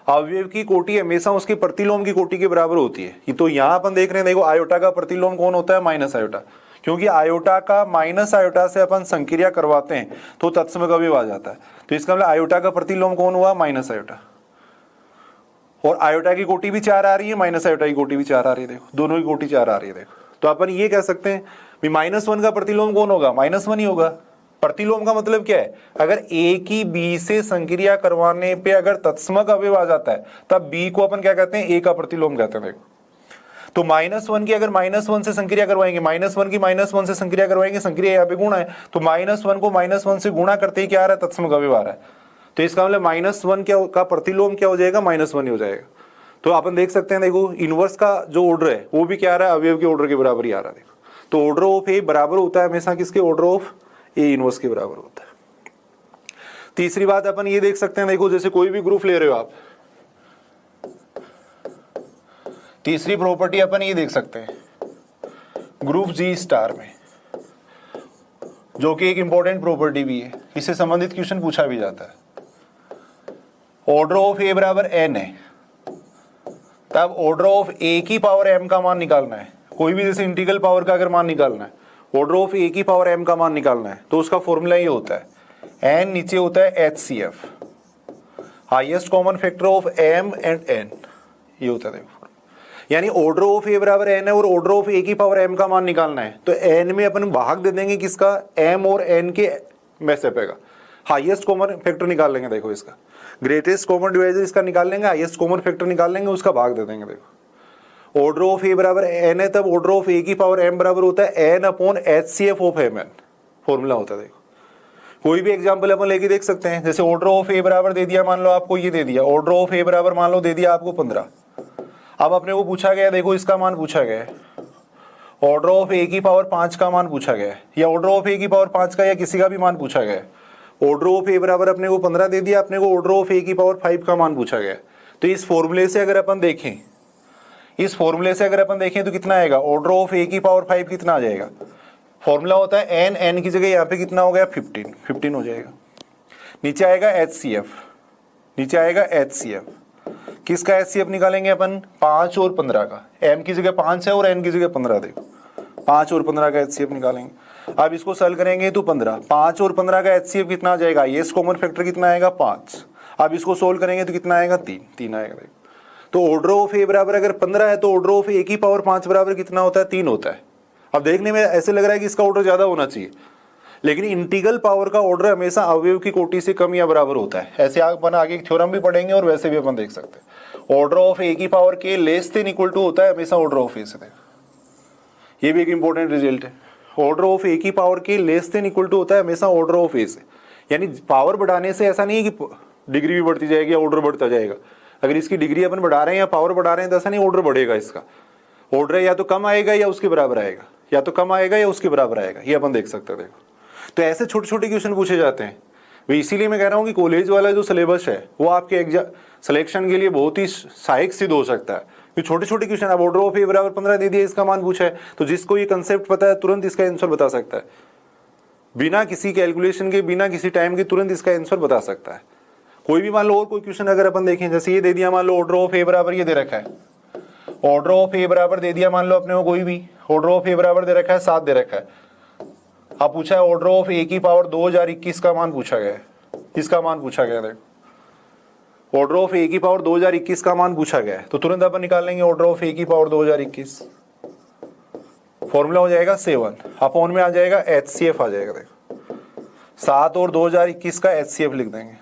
अवयव की कोटि हमेशा उसके प्रतिलोम की कोटि के बराबर होती है। तो यहाँ अपन देख रहे हैं, देखो आयोटा का प्रतिलोम कौन होता है, माइनस आयोटा। क्योंकि आयोटा का माइनस आयोटा से अपन संक्रिया करवाते हैं तो तत्समक अवयव आ जाता है। तो इसका मतलब आयोटा का प्रतिलोम कौन हुआ, माइनस आयोटा। और आयोटा की कोटि भी 4 आ रही है, माइनस आयोटा की कोटि भी 4 आ रही है। देखो दोनों की कोटि 4 आ रही है। देखो तो अपन ये कह सकते हैं -1 का प्रतिलोम कौन होगा, -1 ही होगा। प्रतिलोम का मतलब क्या है, अगर ए की बी से संक्रिया करवाने पे अगर तत्समक अवयव आ जाता है तब बी को अपन क्या कहते हैं, ए का प्रतिलोम कहते हैं। देखो तो -1 की अगर -1 से संक्रिया करवाएंगे, -1 की -1 से संक्रिया करवाएंगे, संक्रिया यहाँ पे गुणा है, तो -1 को -1 से गुणा करते ही क्या आ रहा है, तत्समक अवयव आ रहा है। तो इसका मतलब -1 क्या का प्रतिलोम क्या हो जाएगा, -1 ही हो जाएगा। तो अपन देख सकते हैं, देखो इनवर्स का जो ऑर्डर है वो भी क्या आ रहा है, अवयव के ऑर्डर के बराबर ही आ रहा है। देखो तो ऑर्डर ऑफ ए बराबर होता है हमेशा किसके, ऑर्डर ऑफ ए इनवर्स के बराबर होता है। तीसरी बात अपन ये देख सकते हैं, देखो जैसे कोई भी ग्रुप ले रहे हो आप, तीसरी प्रॉपर्टी अपन ये देख सकते हैं ग्रुप जी स्टार में, जो कि एक इंपॉर्टेंट प्रॉपर्टी भी है, इससे संबंधित क्वेश्चन पूछा भी जाता है। ऑर्डर ऑफ ए बराबर एन है, तब ऑर्डर ऑफ ए की पावर एम का मान निकालना है। कोई भी जैसे इंटीग्रल पावर का अगर मान निकालना है, ऑर्डर ऑफ ए की पावर एम का मान निकालना है, तो उसका फॉर्मूला ये होता है एन नीचे होता है HCF, highest common factor of M and N, ये होता है। देखो यानी ऑर्डर ऑफ ए बराबर एन है और ऑर्डर ऑफ ए की पावर एम का मान निकालना है, तो एन में अपन भाग दे देंगे किसका, एम और एन के में से पेगा, हाईएस्ट कॉमन फैक्टर निकाल लेंगे। देखो इसका ग्रेटेस्ट कॉमन डिवाइजर इसका निकाल लेंगे, हाईएस्ट कॉमन फैक्टर निकाल लेंगे, उसका भाग दे देंगे। देखो ऑर्डर ऑफ ए बराबर एन है, तब ऑर्डर ऑफ ए की पावर एम बराबर होता है N upon HCF of M N, formula होता है। देखो कोई भी एग्जांपल अपन लेके देख सकते हैं, जैसे ऑर्डर ऑफ ए बराबर दे दिया, मान लो आपको ये दे दिया, ऑर्डर ऑफ ए बराबर मान लो दे दिया आपको 15। अब अपने को पूछा गया, देखो इसका मान पूछा गया है, ऑर्डर ऑफ ए की पावर 5 का मान पूछा गया है, या ऑर्डर ऑफ ए की पावर 5 का या किसी का भी मान पूछा गया है। ऑर्डर ऑफ ए बराबर अपने को 15 दे दिया, अपने को ऑर्डर ऑफ ए की पावर 5 का मान पूछा गया है। तो इस फॉर्मूले से अगर अपन देखें, इस फॉर्मूले से अगर अपन देखें तो कितना आएगा, ऑर्डर ऑफ ए की पावर 5 कितना आ जाएगा, फॉर्मूला होता है एन, एन की जगह यहाँ पे कितना हो गया 15 हो जाएगा। नीचे आएगा HCF, नीचे आएगा HCF, किसका HCF निकालेंगे अपन, 5 और 15 का, m की जगह 5 है और n की जगह 15, देखो 5 और 15 का HCF निकालेंगे। अब इसको सॉल्व करेंगे तो 15, 5 और 15 का HCF कितना आ जाएगा, ये कॉमन फैक्टर कितना आएगा 5। अब इसको सोल्व करेंगे तो कितना आएगा 3 आएगा। देखो तो ऑर्डर ऑफ ए बराबर अगर 15 है तो ऑर्डर ऑफ ए की पावर 5 बराबर कितना होता है, 3 होता है। अब देखने में ऐसे लग रहा है कि इसका ऑर्डर ज्यादा होना चाहिए, लेकिन इंटीग्रल पावर का ऑर्डर हमेशा अवयव की कोटि से कम या बराबर होता है। ऐसे अपन आगे थ्योरम भी पढ़ेंगे और वैसे भी अपन देख सकते हैं। ऑर्डर ऑफ ए की पावर के लेस देन इक्वल टू होता है हमेशा ऑर्डर ऑफ ए से। ये भी एक इंपॉर्टेंट रिजल्ट है, ऑर्डर ऑफ ए की पावर के लेस देन इक्वल टू होता है हमेशा ऑर्डर ऑफ ए से। यानी पावर बढ़ाने से ऐसा नहीं है कि डिग्री भी बढ़ती जाएगी या ऑर्डर बढ़ता जाएगा। अगर इसकी डिग्री अपन बढ़ा रहे हैं या पावर बढ़ा रहे हैं तो ऐसा नहीं ऑर्डर बढ़ेगा। इसका ऑर्डर या तो कम आएगा या उसके बराबर आएगा, या तो कम आएगा या उसके बराबर आएगा, ये अपन देख सकते हैं। देखो तो ऐसे छोटे छोटे क्वेश्चन पूछे जाते हैं। इसीलिए मैं कह रहा हूँ कि कॉलेज वाला जो सिलेबस है वो आपके एग्जाम सिलेक्शन के लिए बहुत ही सहायक सिद्ध हो सकता है। कि छोटे छोटे क्वेश्चन, अब ऑर्डर ऑफ ए बराबर 15 दे दिया, इसका मान पूछा है, तो जिसको ये कंसेप्ट पता है तुरंत इसका आंसर बता सकता है, बिना किसी कैलकुलेशन के, बिना किसी टाइम के, तुरंत इसका आंसर बता सकता है। कोई भी मान लो और कोई क्वेश्चन अगर अपन देखें, जैसे ये दे दिया, मान लो ऑर्डर ऑफ ए बराबर ये दे रखा है, ऑर्डर ऑफ ए बराबर दे दिया मान लो अपने को, कोई भी ऑर्डर ऑफ ए बराबर दे रखा है 7 दे रखा है। अब पूछा है ऑर्डर ऑफ ए की पावर 2021 का मान पूछा गया है, इसका मान पूछा गया है। ऑर्डर ऑफ ए की पावर 2021 का मान पूछा गया है, तो तुरंत अपन निकाल लेंगे ऑर्डर ऑफ ए की पावर 2021। फॉर्मूला हो जाएगा 7 अपॉन में आ जाएगा HCF आ जाएगा। देखो 7 और 2021 का HCF लिख देंगे,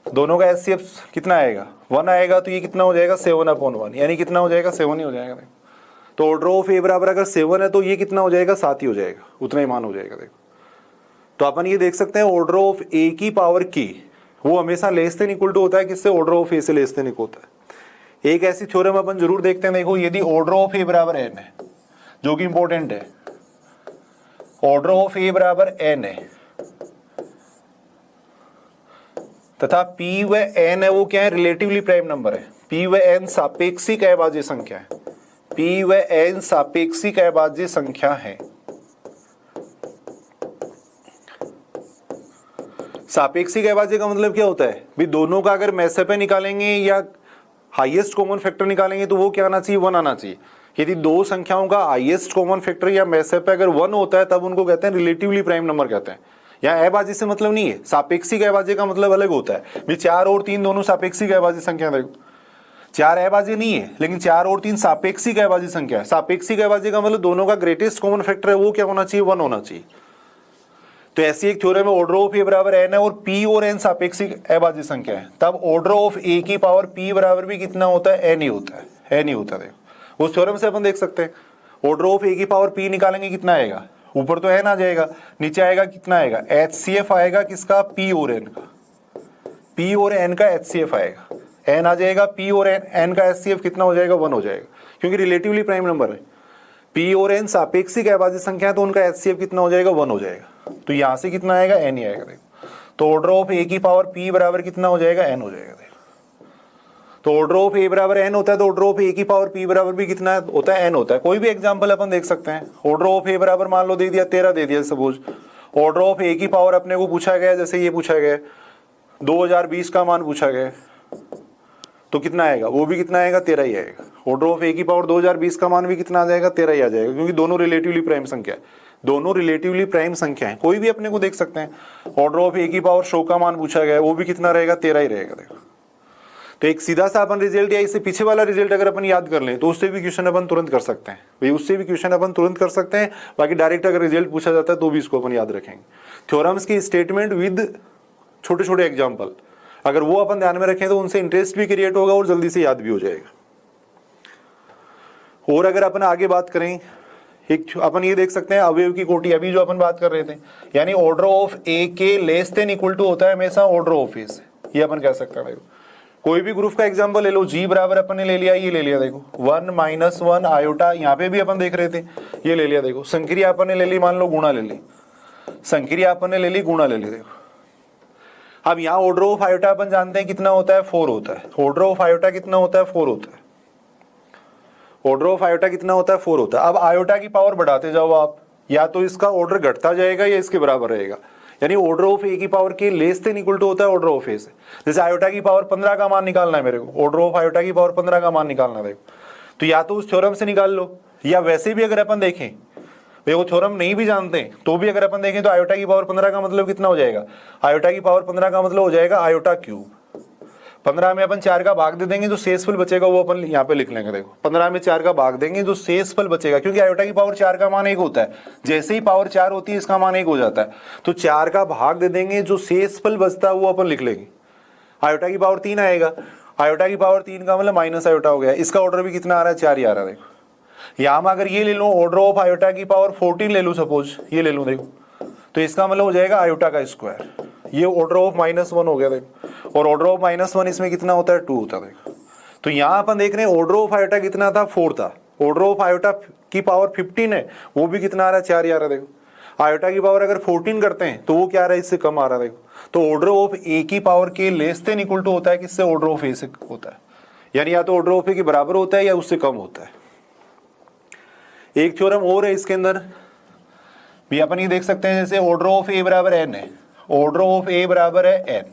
दोनों का HCF कितना आएगा 1 आएगा, तो ये कितना हो जाएगा 7/1, यानी कितना हो जाएगा 7 ही हो जाएगा। देखो तो ऑर्डर ऑफ ए बराबर अगर 7 है तो ये कितना हो जाएगा 7 ही हो जाएगा, उतना ही मान हो जाएगा। देखो तो अपन ये देख सकते हैं ऑर्डर ऑफ ए की पावर की वो हमेशा लेस देन इक्वल टू होता है किससे, ऑर्डर ऑफ ए से लेस देन इक्वल होता है। एक ऐसी थ्योरम अपन जरूर देखते हैं, देखो यदि ऑर्डर ऑफ ए बराबर n है, जो कि इंपॉर्टेंट है, ऑर्डर ऑफ ए बराबर n है तथा p व n है वो क्या है, रिलेटिवली प्राइम नंबर है। p व n सापेक्षिक अभाज्य संख्या है, p व n सापेक्षिक अभाज्य संख्या है। सापेक्षिक अभाज्य का मतलब क्या होता है भी, दोनों का अगर मैसेप निकालेंगे या हाईएस्ट कॉमन फैक्टर निकालेंगे तो वो क्या आना चाहिए 1 आना चाहिए। यदि दो संख्याओं का हाईएस्ट कॉमन फैक्टर या मैसेप अगर 1 होता है तब उनको कहते हैं रिलेटिवली प्राइम नंबर कहते हैं। यहाँ अभाज्य से मतलब नहीं है, सापेक्षिक अभाज्य का मतलब अलग होता है भी 4 और 3 दोनों सापेक्षिक अभाज्य संख्या। देखो 4 अभाज्य नहीं है लेकिन 4 और 3 सापेक्षिक अभाज्य संख्या है। सापेक्षिक अभाज्य का मतलब दोनों का ग्रेटेस्ट कॉमन फैक्टर है वो क्या होना चाहिए 1 होना चाहिए। तो ऐसी एक थ्योरम है ऑर्डर ऑफ ए बराबर n है और p और n सापेक्षिक अभाज्य संख्या है, तब ऑर्डर ऑफ ए की पावर p बराबर भी कितना होता है n ही होता है, n ही होता है। देखो उस थ्योरम से अपन देख सकते हैं ऑर्डर ऑफ ए की पावर p निकालेंगे कितना आएगा, ऊपर तो n आ जाएगा, नीचे आएगा कितना आएगा HCF आएगा किसका p और n का, p और n का HCF आएगा, n आ जाएगा p और n का HCF कितना हो जाएगा 1 हो जाएगा, क्योंकि रिलेटिवली प्राइम नंबर है। p और n सापेक्षिक अभाज्य संख्या है तो उनका HCF कितना हो जाएगा 1 हो जाएगा, तो यहां से कितना आएगा n ही आएगा। देखो तो ऑर्डर ऑफ ए की पावर p बराबर कितना हो जाएगा n हो जाएगा। देखो तो ऑर्डर ऑफ ए बराबर n होता है तो ऑर्डर ऑफ ए की पावर p बराबर भी कितना होता है n होता है। कोई भी एग्जांपल अपन देख सकते हैं, ऑर्डर ऑफ ए बराबर मान लो दे दिया 13 दे दिया सपोज, ऑर्डर ऑफ ए की पावर अपने को पूछा गया, जैसे ये पूछा गया 2020 का मान पूछा गया तो कितना आएगा, वो भी कितना आएगा 13 ही आएगा। ऑर्डर ऑफ ए की पावर 2020 का मान भी कितना आ जाएगा 13 ही आ जाएगा, क्योंकि दोनों रिलेटिवली प्राइम संख्या है, दोनों रिलेटिवली प्राइम संख्या है। कोई भी अपने को देख सकते हैं ऑर्डर ऑफ ए की पावर 100 का मान पूछा गया है वो भी कितना रहेगा 13 ही रहेगा। देखो तो एक सीधा सा अपन रिजल्ट या इससे पीछे वाला रिजल्ट अगर अपन याद कर लें तो उससे भी क्वेश्चन अपन तुरंत कर सकते हैं भाई, उससे भी क्वेश्चन अपन तुरंत कर सकते हैं। बाकी डायरेक्ट अगर रिजल्ट पूछा जाता है तो भी इसको अपन याद रखेंगे। थ्योरम्स की स्टेटमेंट विद छोटे छोटे एग्जाम्पल अगर वो अपन ध्यान में रखें तो उनसे इंटरेस्ट भी क्रिएट होगा और जल्दी से याद भी हो जाएगा। और अगर अपन आगे बात करें, एक अपन ये देख सकते हैं अवयव की कोटि, अभी जो अपन बात कर रहे थे, यानी ऑर्डर ऑफ ए के लेस देन इक्वल टू होता है हमेशा ऑर्डर ऑफ ए से, ये अपन कह सकते हैं। देखो कोई भी ग्रुप का एग्जांपल ले लो, जी बराबर अपन ने ले लिया, ये ले लिया, देखो 1 - 1 आयोटा, यहाँ पे भी अपन देख रहे थे ये ले लिया। देखो संक्रिया अपन ने ले ली, मान लो गुणा ले ली, संक्रिया अपन ने ले ली, गुणा ले ली। देखो अब यहाँ ऑर्डर ऑफ आयोटा अपन जानते हैं कितना होता है 4 होता है, ऑर्डर ऑफ आयोटा कितना होता है 4 होता है, ऑर्डर ऑफ आयोटा कितना होता है 4 होता है। अब आयोटा की पावर बढ़ाते जाओ आप, या तो इसका ऑर्डर घटता जाएगा या इसके बराबर रहेगा, यानी ऑर्डर ऑफ ए की पावर के लेस देन इक्वल टू होता है ऑर्डर ऑफ ए से। जैसे आयोटा की पावर 15 का मान निकालना है मेरे को, ऑर्डर ऑफ आयोटा की पावर 15 का मान निकालना है, देखो तो या तो उस थ्योरम से निकाल लो, या वैसे भी अगर अपन देखें वो थ्योरम नहीं भी जानते तो भी अगर अपन देखें तो आयोटा की पावर 15 का मतलब कितना हो जाएगा, आयोटा की पावर 15 का मतलब हो जाएगा आयोटा क्यूब। 15 में अपन 4 का भाग दे देंगे, जो शेषफल बचेगा वो अपन यहाँ पे लिख लेंगे। देखो 15 में 4 का भाग देंगे, जो शेषफल बचेगा, क्योंकि आयोटा की पावर 4 का मान 1 होता है, जैसे ही पावर 4 होती है इसका मान 1 हो जाता है, तो 4 का भाग दे देंगे, जो शेषफल बचता है वो अपन लिख लेंगे। आयोटा की पावर 3 आएगा, आयोटा की पावर 3 का मतलब माइनस आयोटा हो गया, इसका ऑर्डर भी कितना आ रहा है 4 ही आ रहा है। देखो यहाँ में अगर ये ले लो ऑर्डर ऑफ आयोटा की पावर 14 ले लो सपोज, ये ले लो, देखो तो इसका मतलब हो जाएगा आयोटा का स्क्वायर, ये ऑर्डर ऑफ -1 हो गया। देखो और ऑर्डर ऑफ -1 इसमें कितना होता है 2 होता है। देखो तो यहाँ अपन देख रहे हैं ऑर्डर ऑफ आयोटा कितना था 4 था, ऑर्डर ऑफ आयोटा की पावर 15 है, वो भी कितना आ रहा है 4 ही आ रहा है। देखो आयोटा की पावर अगर 14 करते हैं तो वो क्या आ रहा है, इससे कम आ रहा है। देखो तो ऑर्डर ऑफ ए की पावर के लेस देन इक्वल टू होता है किससे, ऑर्डर ऑफ ए से होता है, यानी या तो ऑर्डर ऑफ ए के बराबर होता है या उससे कम होता है। एक थ्योरम और है इसके अंदर भी अपन ये देख सकते हैं, जैसे ऑर्डर ऑफ ए बराबर n है, ऑर्डर ऑफ ए बराबर है n,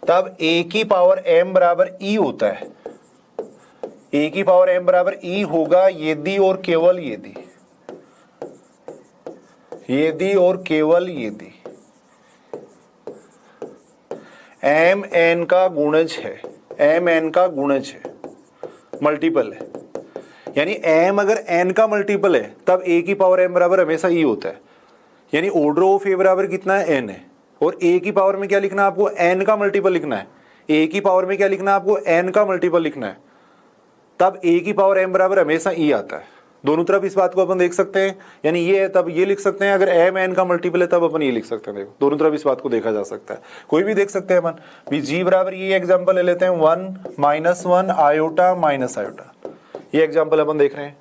तब a की पावर m बराबर e होता है, a की पावर m बराबर e होगा यदि और केवल यदि, यदि और केवल यदि एम एन का गुणज है, एम एन का गुणज है, मल्टीपल है, यानी एम अगर एन का मल्टीपल है तब ए की पावर एम बराबर हमेशा ई होता है, यानी ऑर्डर ऑफ ए बराबर कितना है, एन है, और ए की पावर में क्या लिखना है आपको, एन का मल्टीपल लिखना है, ए की पावर में क्या लिखना है आपको, एन का मल्टीपल लिखना है, तब ए की पावर एम बराबर हमेशा ई आता है। दोनों तरफ इस बात को अपन देख सकते हैं, यानी ये है तब ये लिख सकते हैं, अगर एम एन का मल्टीपल है तब अपन ये लिख सकते हैं। देखो दोनों तरफ इस बात को देखा जा सकता है, कोई भी देख सकते हैं अपन भी। जी बराबर ये एग्जांपल ले लेते हैं 1 - 1 आयोटा माइनस आयोटा, ये एग्जांपल अपन देख रहे हैं।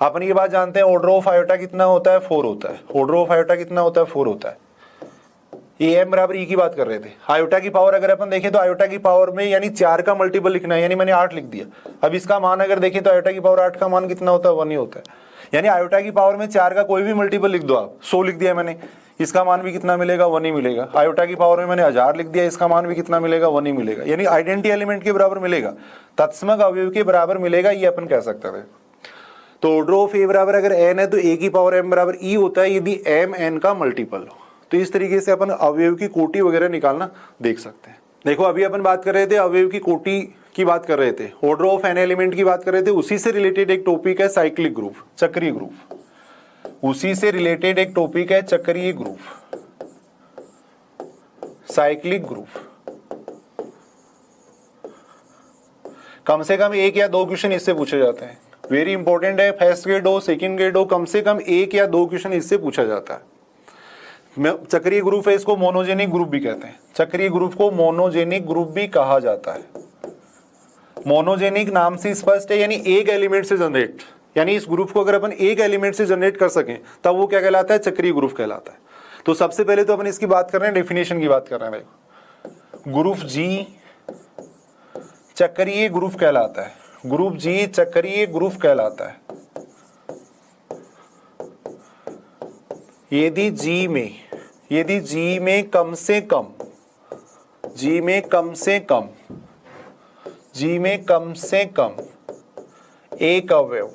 अपन ये बात जानते हैं ऑर्डर ऑफ आयोटा कितना होता है, 4 होता है, ऑर्डर ऑफ आयोटा कितना होता है, 4 होता है। ये एम बराबर ई की बात कर रहे थे। आयोटा की पावर अगर अपन देखें तो आयोटा की पावर में यानी 4 का मल्टीपल लिखना है, यानी मैंने 8 लिख दिया। अब इसका मान अगर देखें तो आयोटा की पावर 8 का मान कितना होता है, 1 ही होता है, यानी आयोटा की पावर में 4 का कोई भी मल्टीपल लिख दो आप, 100 लिख दिया मैंने, इसका मान भी कितना मिलेगा, 1 ही मिलेगा। आयोटा की पावर में मैंने 1000 लिख दिया, इसका मान भी कितना मिलेगा, 1 ही मिलेगा, यानी आइडेंटिटी एलिमेंट के बराबर मिलेगा, तत्समक अवयव के बराबर मिलेगा, ये अपन कह सकते थे। तो ऑर्डर ऑफ ए बराबर अगर एन है तो ए की पावर एम बराबर ई होता है यदि एम एन का मल्टीपल हो। तो इस तरीके से अपन अवयव की कोटि वगैरह निकालना देख सकते हैं। देखो अभी अपन बात कर रहे थे अवयव की कोटि की बात कर रहे थे, ऑर्डर ऑफ एन एलिमेंट की बात कर रहे थे, उसी से रिलेटेड एक टॉपिक है साइक्लिक ग्रुप, चक्रीय ग्रुप। उसी से रिलेटेड एक टॉपिक है चक्रीय ग्रुप, साइक्लिक ग्रुप। कम से कम 1 या 2 क्वेश्चन इससे पूछे जाते हैं, वेरी इंपॉर्टेंट है। फर्स्ट ग्रेड हो, सेकंड ग्रेड हो, कम से कम 1 या 2 क्वेश्चन इससे पूछा जाता है। चक्रीय ग्रुप है, इसको मोनोजेनिक ग्रुप भी कहते हैं। चक्रीय ग्रुप को मोनोजेनिक ग्रुप भी कहा जाता है। मोनोजेनिक नाम से स्पष्ट है, यानी एक एलिमेंट से जनरेट, यानी इस ग्रुप को अगर अपन एक एलिमेंट से जनरेट कर सकें तब वो क्या कहलाता है, चक्रीय ग्रुप कहलाता है। तो सबसे पहले तो अपन इसकी बात कर रहे हैं, डेफिनेशन की बात कर रहे हैं। ग्रुप जी चक्रीय ग्रुप कहलाता है, ग्रुप जी चक्रीय ग्रुप कहलाता है यदि जी में कम से कम एक अवयव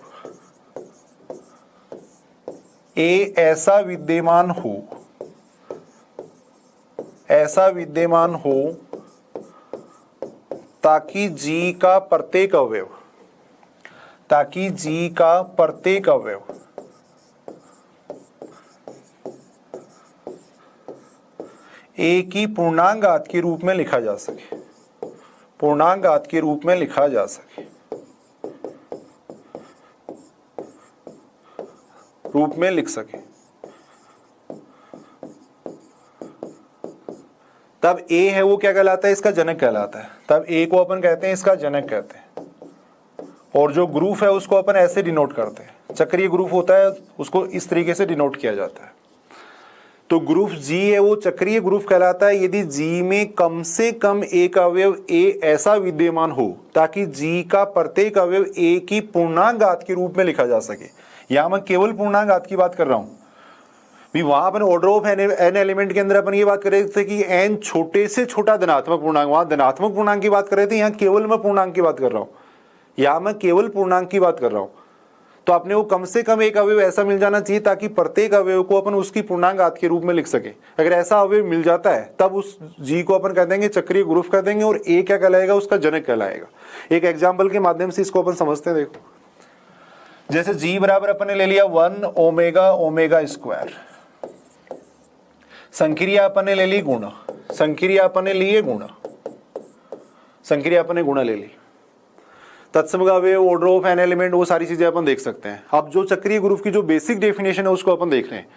ए ऐसा विद्यमान हो ताकि जी का प्रत्येक अवयव ए की पूर्णांक के रूप में लिखा जा सके, लिख सके, तब ए है वो क्या कहलाता है, इसका जनक कहलाता है। तब ए को अपन कहते हैं इसका जनक कहते हैं, और जो ग्रुप है उसको अपन ऐसे डिनोट करते हैं। चक्रीय ग्रुप होता है उसको इस तरीके से डिनोट किया जाता है। तो ग्रुप जी है वो चक्रीय ग्रुप कहलाता है यदि जी में कम से कम एक अवयव ए ऐसा विद्यमान हो ताकि जी का प्रत्येक अवयव ए की पूर्णांक घात के रूप में लिखा जा सके। यहां मैं केवल पूर्णांक घात की बात कर रहा हूं भी। वहां अपन ऑर्डर ऑफ एन एलिमेंट के अंदर अपन ये बात कर रहे थे कि एन छोटे से छोटा धनात्मक पूर्णांक, वहां धनात्मक पूर्णांक की बात कर रहे थे, यहाँ केवल मैं पूर्णांक की बात कर रहा हूं, यहां मैं केवल पूर्णांक की बात कर रहा हूं। तो अपने को कम से कम एक अवयव ऐसा मिल जाना चाहिए ताकि प्रत्येक अवयव को अपन उसकी पूर्णांक घात के रूप में लिख सके। अगर ऐसा अवयव मिल जाता है तब उस जी को अपन कह देंगे चक्रीय ग्रुप कह देंगे, और ए क्या कहलाएगा, उसका जनक कहलाएगा। एक एग्जाम्पल के माध्यम से इसको अपन समझते हैं। देखो जैसे जी बराबर अपन ने ले लिया 1 ओमेगा ओमेगा स्क्वायर, संक्रिया अपन ने ले ली गुणा, संक्रिया अपन ने लिए गुणा, संक्रिया अपन ने गुणा ले ली, तत्समक अवयव, ऑर्डर ऑफ एन एलिमेंट, वो सारी चीजें अपन देख सकते हैं। अब जो चक्रीय ग्रुप की जो बेसिक डेफिनेशन है उसको अपन देख रहे हैं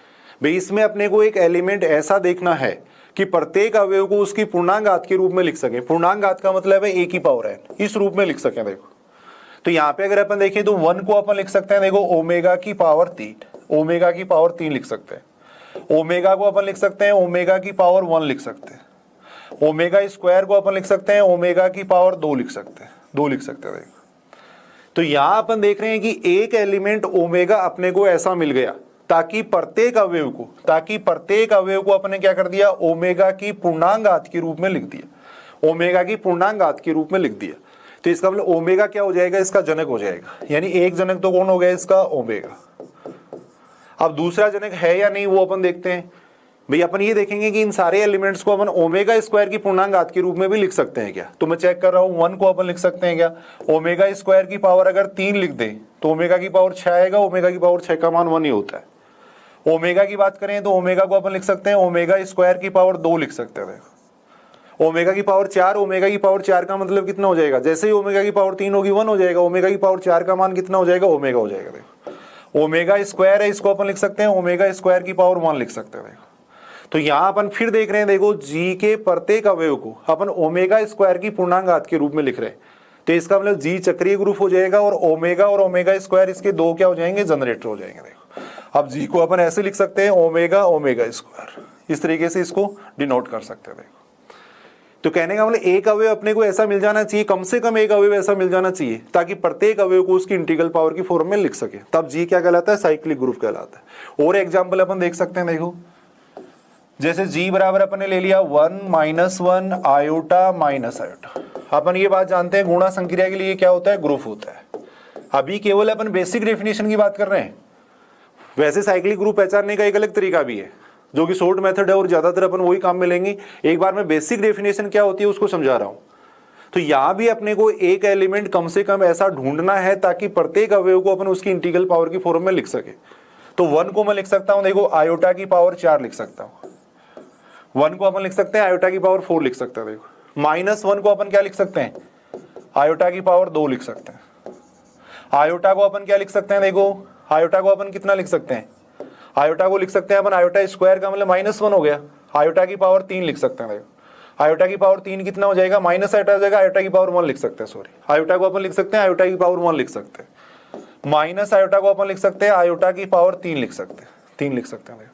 भाई। इसमें अपने को एक एलिमेंट ऐसा देखना है कि प्रत्येक अवयव को उसकी पूर्णांक घात के रूप में लिख सके। पूर्णांक घात का मतलब है ए की पावर एन, इस रूप में लिख सके। देखो तो यहाँ पे अगर अपन देखें तो 1 को अपन लिख सकते हैं, देखो ओमेगा की पावर 3, ओमेगा की पावर 3 लिख सकते हैं। ओमेगा को अपन लिख सकते हैं ओमेगा की पावर 1 लिख सकते हैं। ओमेगा स्क्वायर को अपन लिख सकते हैं ओमेगा की पावर 2 लिख सकते हैं, 2 लिख सकते हैं। देखो तो यहां अपन देख रहे हैं कि एक एलिमेंट ओमेगा अपने को ऐसा मिल गया ताकि प्रत्येक अवयव को अपने क्या कर दिया, ओमेगा की पूर्णांक घात के रूप में लिख दिया, ओमेगा की पूर्णांक घात के रूप में लिख दिया। तो इसका मतलब ओमेगा क्या हो जाएगा, इसका जनक हो जाएगा, यानी एक जनक तो कौन हो गया, इसका ओमेगा। अब दूसरा जनक है या नहीं वो अपन देखते हैं। भाई अपन ये देखेंगे कि इन सारे एलिमेंट्स को अपन ओमेगा स्क्वायर की पूर्णांक घात के रूप में भी लिख सकते हैं क्या। तो मैं चेक कर रहा हूं 1 को अपन लिख सकते हैं क्या। ओमेगा स्क्वायर की पावर अगर 3 लिख दे तो ओमेगा की पावर 6 आएगा। ओमेगा की पावर 6 का मान 1 ही होता है। ओमेगा की बात करें तो ओमेगा को अपन लिख सकते हैं ओमेगा स्क्वायर की पावर 2 लिख सकते हैं। ओमेगा की पावर 4, ओमेगा की पावर 4 का मतलब कितना हो जाएगा, जैसे ही ओमेगा की पावर 3 होगी 1 हो जाएगा। ओमेगा की पावर 4 का मान कितना हो जाएगा, ओमेगा हो जाएगा। देखो ओमेगा स्क्वायर है, इसको अपन लिख सकते हैं ओमेगा स्क्वायर की पावर 1 लिख सकते हैं। देखो तो यहां अपन फिर देख रहे हैं, देखो जी के प्रत्येक अवयव को अपन ओमेगा स्क्वायर की पूर्णांक घात के रूप में लिख रहे हैं। तो इसका मतलब जी चक्रीय ग्रुप हो जाएगा और ओमेगा स्क्वायर इसके दो क्या हो जाएंगे, जनरेटर हो जाएंगे। देखो अब जी को अपन ऐसे लिख सकते हैं ओमेगा स्क्वायर, इस तरीके से इसको डिनोट कर सकते हैं। देखो तो कहने का मतलब एक अवयव अपने को ऐसा मिल जाना चाहिए, कम से कम एक अवयव ऐसा मिल जाना चाहिए ताकि प्रत्येक अवयव को उसकी इंटीग्रल पावर की फॉर्म में लिख सके। तब जी क्या कहलाता है, साइक्लिक ग्रुप कहलाता है। और एग्जांपल अपन देख सकते हैं। देखो जैसे जी बराबर अपन ने ले लिया 1 - 1 आयोटा माइनस आयोटा। अपन ये बात जानते हैं गुणा संक्रिया के लिए क्या होता है, ग्रुप होता है। अभी केवल अपन बेसिक डेफिनेशन की बात कर रहे हैं। वैसे साइक्लिक ग्रुप पहचानने का एक अलग तरीका भी है जो कि शॉर्ट मेथड है और ज्यादातर अपन वही काम में लेंगे। एक बार मैं बेसिक डेफिनेशन क्या होती है उसको समझा रहा हूं। तो यहां भी अपने को एक एलिमेंट कम से कम ऐसा ढूंढना है ताकि प्रत्येक अवयव को अपन उसकी इंटीग्रल पावर की फॉर्म में लिख सके। तो 1 को मैं लिख सकता हूं, देखो आयोटा की पावर 4 लिख सकता हूं। 1 को अपन लिख सकते हैं आयोटा की पावर 4 लिख सकते हैं। देखो -1 को अपन क्या लिख सकते हैं, आयोटा की पावर 2 लिख सकते हैं। आयोटा को अपन क्या लिख सकते हैं, देखो आयोटा को अपन कितना लिख सकते हैं, आयोटा को लिख सकते हैं अपन आयोटा स्क्वायर का मतलब -1 हो गया। आयोटा की पावर 3 लिख सकते हैं। देखो आयोटा की पावर 3 कितना हो जाएगा, माइनस आयोटा हो जाएगा। आयोटा की पावर 1 लिख सकते हैं, सॉरी आयोटा को अपन लिख सकते हैं आयोटा की पावर 1 लिख सकते हैं। माइनस आयोटा को अपन लिख सकते हैं आयोटा की पावर 3 लिख सकते हैं, 3 लिख सकते हैं।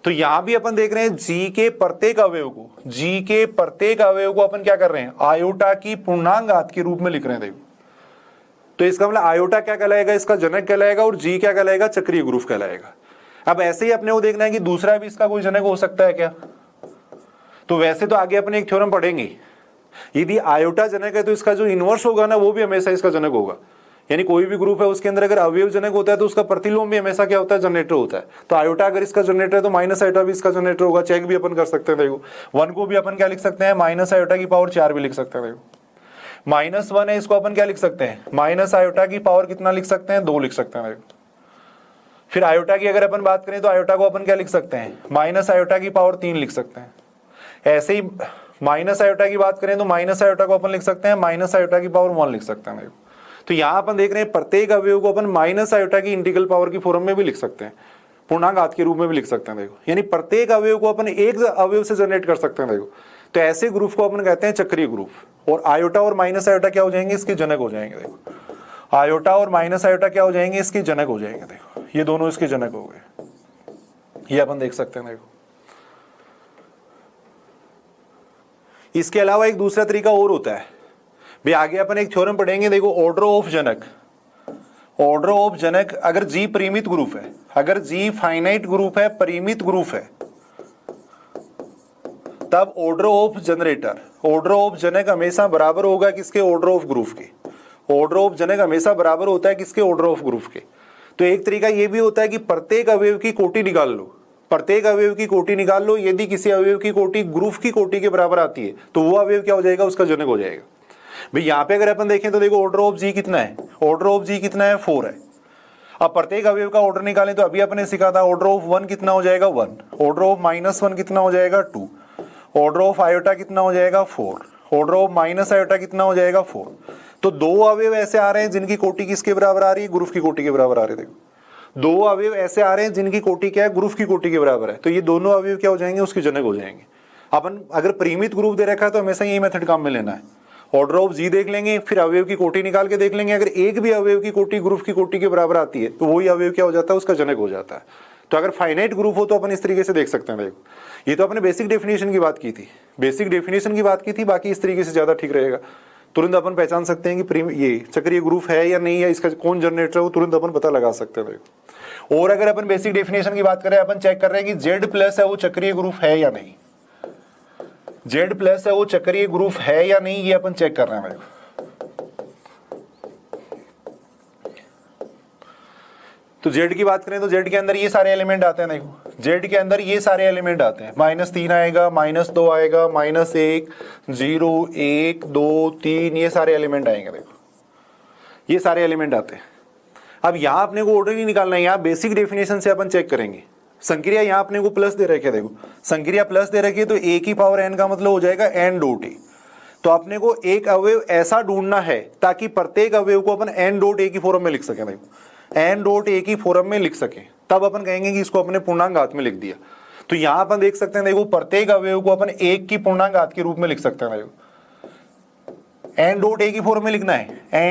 तो यहां भी अपन देख रहे हैं जी के प्रत्येक अवयव को अपन क्या कर रहे हैं, आयोटा की पूर्णांक घात के रूप में लिख रहे हैं। देखो तो इसका मतलब आयोटा क्या कहलाएगा, इसका जनक कहलाएगा और जी क्या कहलाएगा, चक्रीय ग्रुप कहलाएगा। अब ऐसे ही अपने को देखना है कि दूसरा भी इसका कोई जनक हो सकता है क्या। तो वैसे तो आगे अपने एक थ्योरम पढ़ेंगे, यदि आयोटा जनक है तो इसका जो इनवर्स होगा ना वो भी हमेशा इसका जनक होगा। यानी कोई भी ग्रुप है उसके अंदर अगर अवयव जनक होता है तो उसका प्रतिलोम भी हमेशा क्या होता है, जनरेटर होता है। तो आयोटा अगर इसका जनरेटर है तो माइनस आयोटा भी इसका जनरेटर होगा। चेक भी अपन कर सकते हैं। देखो 1 को भी अपन क्या लिख सकते हैं, माइनस आयोटा की पावर 4 भी लिख सकते हैं। देखो -1 है, इसको अपन क्या लिख सकते हैं, माइनस आयोटा की पावर कितना लिख सकते हैं, 2 लिख सकते हैं। देखो फिर आयोटा की अगर अपन बात करें तो आयोटा को अपन क्या लिख सकते हैं, माइनस आयोटा की पावर 3 लिख सकते हैं। ऐसे ही माइनस आयोटा की बात करें तो माइनस आयोटा को अपन लिख सकते हैं माइनस आयोटा की पावर 1 लिख सकते हैं। तो यहां अपन देख रहे हैं प्रत्येक अवयव को अपन माइनस आयोटा की इंटीग्रल पावर की फॉर्म में भी लिख सकते हैं, पूर्णांक घात के रूप में भी लिख सकते हैं। देखो यानी प्रत्येक अवयव को अपन एक अवयव से जनरेट कर सकते हैं। देखो तो ऐसे ग्रुप को अपन कहते हैं चक्रीय ग्रुप। और आयोटा और माइनस आयोटा क्या हो जाएंगे, इसके जनक हो जाएंगे। देखो आयोटा और माइनस आयोटा क्या हो जाएंगे, इसके जनक हो जाएंगे। देखो ये दोनों इसके जनक हो गए, ये अपन देख सकते हैं। देखो इसके अलावा एक दूसरा तरीका और होता है भाई, आगे अपन एक थ्योरम पढ़ेंगे। देखो ऑर्डर ऑफ जनक अगर जी परिमित ग्रुप है, अगर जी फाइनाइट ग्रुप है, परिमित ग्रुप है, तब ऑर्डर ऑफ जनक हमेशा बराबर होगा किसके, ऑर्डर ऑफ ग्रुप के। ऑर्डर ऑफ जनक हमेशा बराबर होता है किसके, ऑर्डर ऑफ ग्रुप के। तो एक तरीका यह भी होता है कि प्रत्येक अवयव की कोटि निकाल लो, यदि किसी अवयव की कोटि ग्रुप की कोटि के बराबर आती है तो वो अवयव क्या हो जाएगा, उसका जनक हो जाएगा। भाई यहाँ पे अगर अपन देखें तो देखो ऑर्डर ऑफ जी कितना है, 4 है। अब प्रत्येक अवयव का ऑर्डर निकालें तो अभी अपने सीखा था ऑर्डर ऑफ 1 कितना हो जाएगा, 1। ऑर्डर ऑफ -1 कितना हो जाएगा, 2। ऑर्डर ऑफ आयोटा कितना हो जाएगा, 4। ऑर्डर ऑफ माइनस आयोटा कितना हो जाएगा, 4। तो 2 अवयव ऐसे आ रहे हैं जिनकी कोटि किसके बराबर आ रही है, ग्रुप की कोटि के बराबर आ रही है। देखो 2 अवयव ऐसे आ रहे हैं जिनकी कोटि क्या है, ग्रुप की कोटि के बराबर है। तो ये दोनों अवयव क्या हो जाएंगे, उसके जनक हो जाएंगे। अपन अगर परिमित ग्रुप दे रखा है तो हमेशा यही मेथड काम में लेना है। ऑर्डर ऑफ जी देख लेंगे, फिर अवयव की कोटि निकाल के देख लेंगे। अगर एक भी अवयव की कोटि ग्रुप की कोटि के बराबर आती है तो वही अवयव क्या हो जाता है, उसका जनक हो जाता है। तो अगर फाइनाइट ग्रुप हो तो अपन इस तरीके से देख सकते हैं। देखो ये तो अपने बेसिक डेफिनेशन की बात की थी, बाकी इस तरीके से ज्यादा ठीक रहेगा। तुरंत अपन पहचान सकते हैं कि ये चक्रीय ग्रुप है या नहीं, या इसका कौन जनरेटर है वो तुरंत अपन पता लगा सकते हैं। देखो और अगर अपन बेसिक डेफिनेशन की बात करें, अपन चेक कर रहे हैं कि Z+ है वो चक्रीय ग्रुप है या नहीं, Z+ है वो चक्रीय ग्रुप है या नहीं, ये अपन चेक कर रहे हैं। तो जेड की बात करें तो जेड के अंदर ये सारे एलिमेंट आते हैं। देखो जेड के अंदर ये सारे एलिमेंट आते हैं, -3 आएगा, -2 आएगा, -1, 0, 1, 2, 3, ये सारे एलिमेंट आएंगे। देखो ये सारे एलिमेंट आते हैं। अब यहाँ अपने को ऑर्डर नहीं निकालना है, यहाँ बेसिक डेफिनेशन से अपन चेक करेंगे। संक्रिया यहाँ अपने को प्लस दे रखी है, देखो संक्रिया प्लस दे रखी है, तो a की पावर n का मतलब हो जाएगा n डॉट a। तो अपने को एक अवयव ऐसा ढूंढना है ताकि प्रत्येक अवयव को अपन n डॉट a की फॉर्म में लिख सके। देखो n डॉट a की फॉर्म में लिख सके, तब अपन कहेंगे कि इसको अपने पूर्णांक घात में लिख दिया। तो यहाँ अपन देख सकते हैं, देखो प्रत्येक अवयव को अपन 1 की पूर्णांक घात के रूप में लिख सकते हैं। देखो n डॉट a की फॉर्म में लिखना है,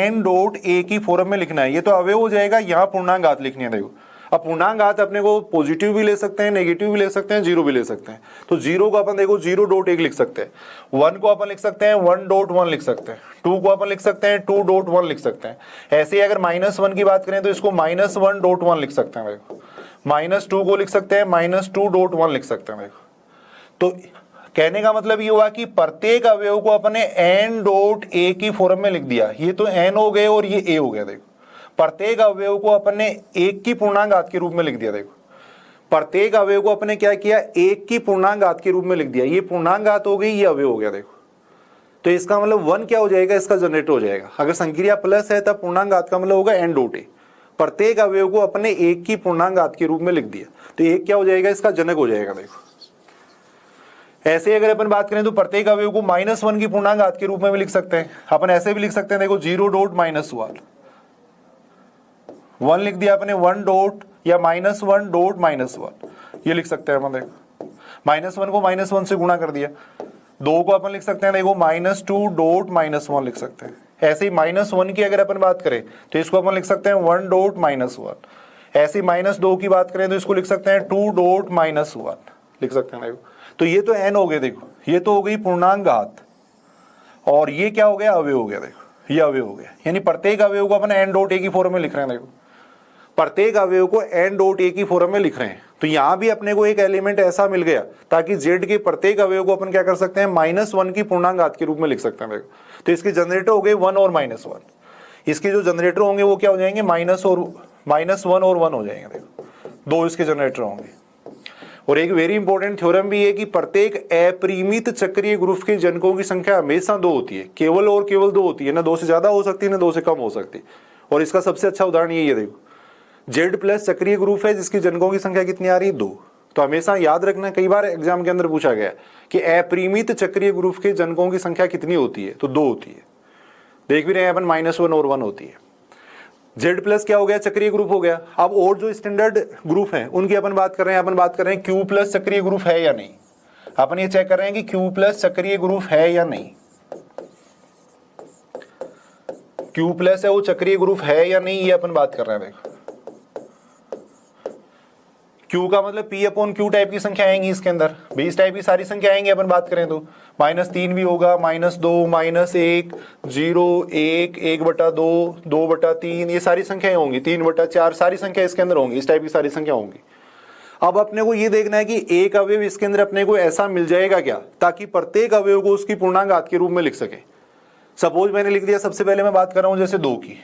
n डॉट a की फॉर्म में लिखना है, ये तो अवयव हो जाएगा, यहाँ पूर्णांक घात लिखनी है। देखो अब पूर्णांक घात अपने को पॉजिटिव भी ले सकते हैं, नेगेटिव भी ले सकते हैं, जीरो भी ले सकते हैं। तो जीरो को अपन देखो 0.1 लिख सकते हैं, 1 को अपन लिख सकते हैं 1.1 लिख सकते हैं, 2 को अपन लिख सकते हैं 2.1 लिख सकते हैं। ऐसे ही अगर -1 की बात करें तो इसको -1.1 लिख सकते हैं। देखो -2 को लिख सकते हैं -2.1 लिख सकते हैं। देखो तो कहने का मतलब ये हुआ कि प्रत्येक अवयव को अपने n डॉट a की फॉर्म में लिख दिया। ये तो n हो गए और ये a हो गया। देखो प्रत्येक अवयव को अपने 1 की पूर्णांक घात के रूप में लिख दिया। देखो प्रत्येक अवयव को अपने क्या किया, 1 की पूर्णांक घात के रूप में लिख दिया। ये पूर्णांक घात हो गई, ये अवयव हो गया। देखो तो इसका मतलब 1 क्या हो जाएगा, इसका जनरेटर हो जाएगा। अगर संक्रिया प्लस है तब पूर्णांक घात का मतलब होगा n डॉट a। प्रत्येक अवयव को अपने 1 की पूर्णांक घात के रूप में लिख दिया, तो 1 क्या हो जाएगा, इसका जनक हो जाएगा। देखो ऐसे अगर अपन बात करें तो प्रत्येक अवयव को -1 की पूर्णांक घात के रूप में भी लिख सकते हैं। अपन ऐसे भी लिख सकते हैं, देखो 0.1 1 लिख दिया अपने, 1 डॉट या -1.1 ये लिख सकते हैं अपन। देखो -1 को -1 से गुणा कर दिया। 2 को अपन लिख सकते हैं, देखो -2.1 लिख सकते हैं। ऐसे ही -1 की अगर अपन बात करें तो इसको अपन लिख सकते हैं 1.1। ऐसे ही -2 की बात करें तो इसको लिख सकते हैं 2.1 लिख सकते हैं। देखो तो ये तो n हो गए, देखो ये तो हो गई पूर्णांक घात, और ये क्या हो गया, अवयव हो गया। देखो ये अवयव हो गया, यानी प्रत्येक अवयव को अपन n डॉट a की फॉर्म में लिख रहे हैं। देखो प्रत्येक अवयव को n डॉट a की फॉर्म में लिख रहे हैं। तो यहाँ भी अपने को एक एलिमेंट ऐसा मिल गया ताकि z के प्रत्येक अवयव को अपन क्या कर सकते हैं, -1 की पूर्णांक घात के रूप में लिख सकते हैं। देखो तो इसके जनरेटर हो गए 1 और -1। इसके जो जनरेटर होंगे वो क्या हो जाएंगे, -1 और 1 हो जाएंगे। देखो 2 इसके जनरेटर होंगे। और एक वेरी इंपॉर्टेंट थ्योरम भी है कि प्रत्येक अपरिमित चक्रीय ग्रुप के जनकों की संख्या हमेशा 2 होती है, केवल और केवल 2 होती है, ना 2 से ज्यादा हो सकती है ना 2 से कम हो सकती है। और इसका सबसे अच्छा उदाहरण यही है। देखो Z प्लस चक्रीय ग्रुप है जिसकी जनकों की संख्या कितनी आ रही है, 2। तो हमेशा याद रखना, कई बार एग्जाम के अंदर पूछा गया कि अपरिमित चक्रीय ग्रुप के जनकों की संख्या कितनी होती है, तो 2 होती है। देख भी रहे हैं अपन, -1 और 1 होती है। Z प्लस क्या हो गया, चक्रीय ग्रुप हो गया। अब और जो स्टैंडर्ड ग्रुप हैं उनकी अपन बात कर रहे हैं। अपन बात कर रहे हैं Q प्लस चक्रीय ग्रुप है या नहीं। अपन ये चेक कर रहे हैं कि Q प्लस चक्रीय ग्रुप है या नहीं। Q प्लस है वो चक्रीय ग्रुप है या नहीं, ये अपन बात कर रहे हैं। देखो Q का मतलब P/Q टाइप की संख्या आएंगी इसके अंदर, 20 टाइप की सारी संख्या आएंगी। अपन बात करें तो -3 भी होगा, -2, -1, 0, 1, 1/2, 2/3, ये सारी संख्याएं होंगी, 3/4 सारी संख्या इसके अंदर होंगी, इस टाइप की सारी संख्या होंगी। अब अपने को ये देखना है कि एक अवयव इसके अंदर अपने को ऐसा मिल जाएगा क्या ताकि प्रत्येक अवयव को उसकी पूर्णांक घात के रूप में लिख सके। सपोज मैंने लिख दिया, सबसे पहले मैं बात कर रहा हूं जैसे 2 की।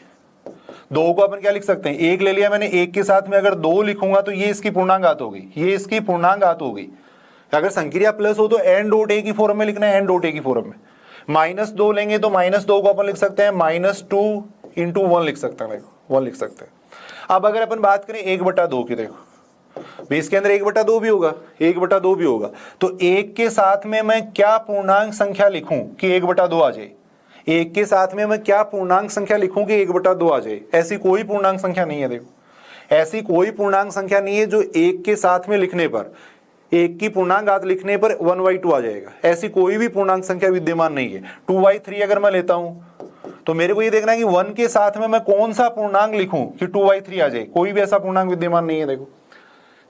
2 को अपन क्या लिख सकते हैं, 1 ले लिया मैंने, 1 के साथ में अगर 2 लिखूंगा तो ये इसकी पूर्णांक घात होगी, ये इसकी पूर्णांक घात होगी। अगर संक्रिया प्लस हो तो n डॉट a की फॉर्म में लिखना है, n डॉट a की फॉर्म में। -2 लेंगे तो -2 को अपन लिख सकते हैं -2 × 1 लिख सकते हैं। देखो 1 लिख सकते हैं। अब अगर अपन बात करें 1/2 की, देखो इसके अंदर 1/2 भी होगा, 1/2 भी होगा। तो 1 के साथ में मैं क्या पूर्णांक संख्या लिखूं कि 1/2 आ जाए। 1 के साथ में मैं क्या पूर्णांक संख्या लिखूं कि 1/2 आ जाए। ऐसी कोई पूर्णांक संख्या नहीं है। देखो ऐसी कोई पूर्णांक संख्या नहीं है जो 1 के साथ में लिखने पर, 1 की पूर्णांक घात लिखने पर 1/2 आ जाएगा। ऐसी कोई भी पूर्णांक संख्या विद्यमान नहीं है। 2/3 अगर मैं लेता हूं तो मेरे को ये देखना है कि 1 के साथ में मैं कौन सा पूर्णांक लिखूं कि 2/3 आ जाए। कोई भी ऐसा पूर्णांक विद्यमान नहीं है। देखो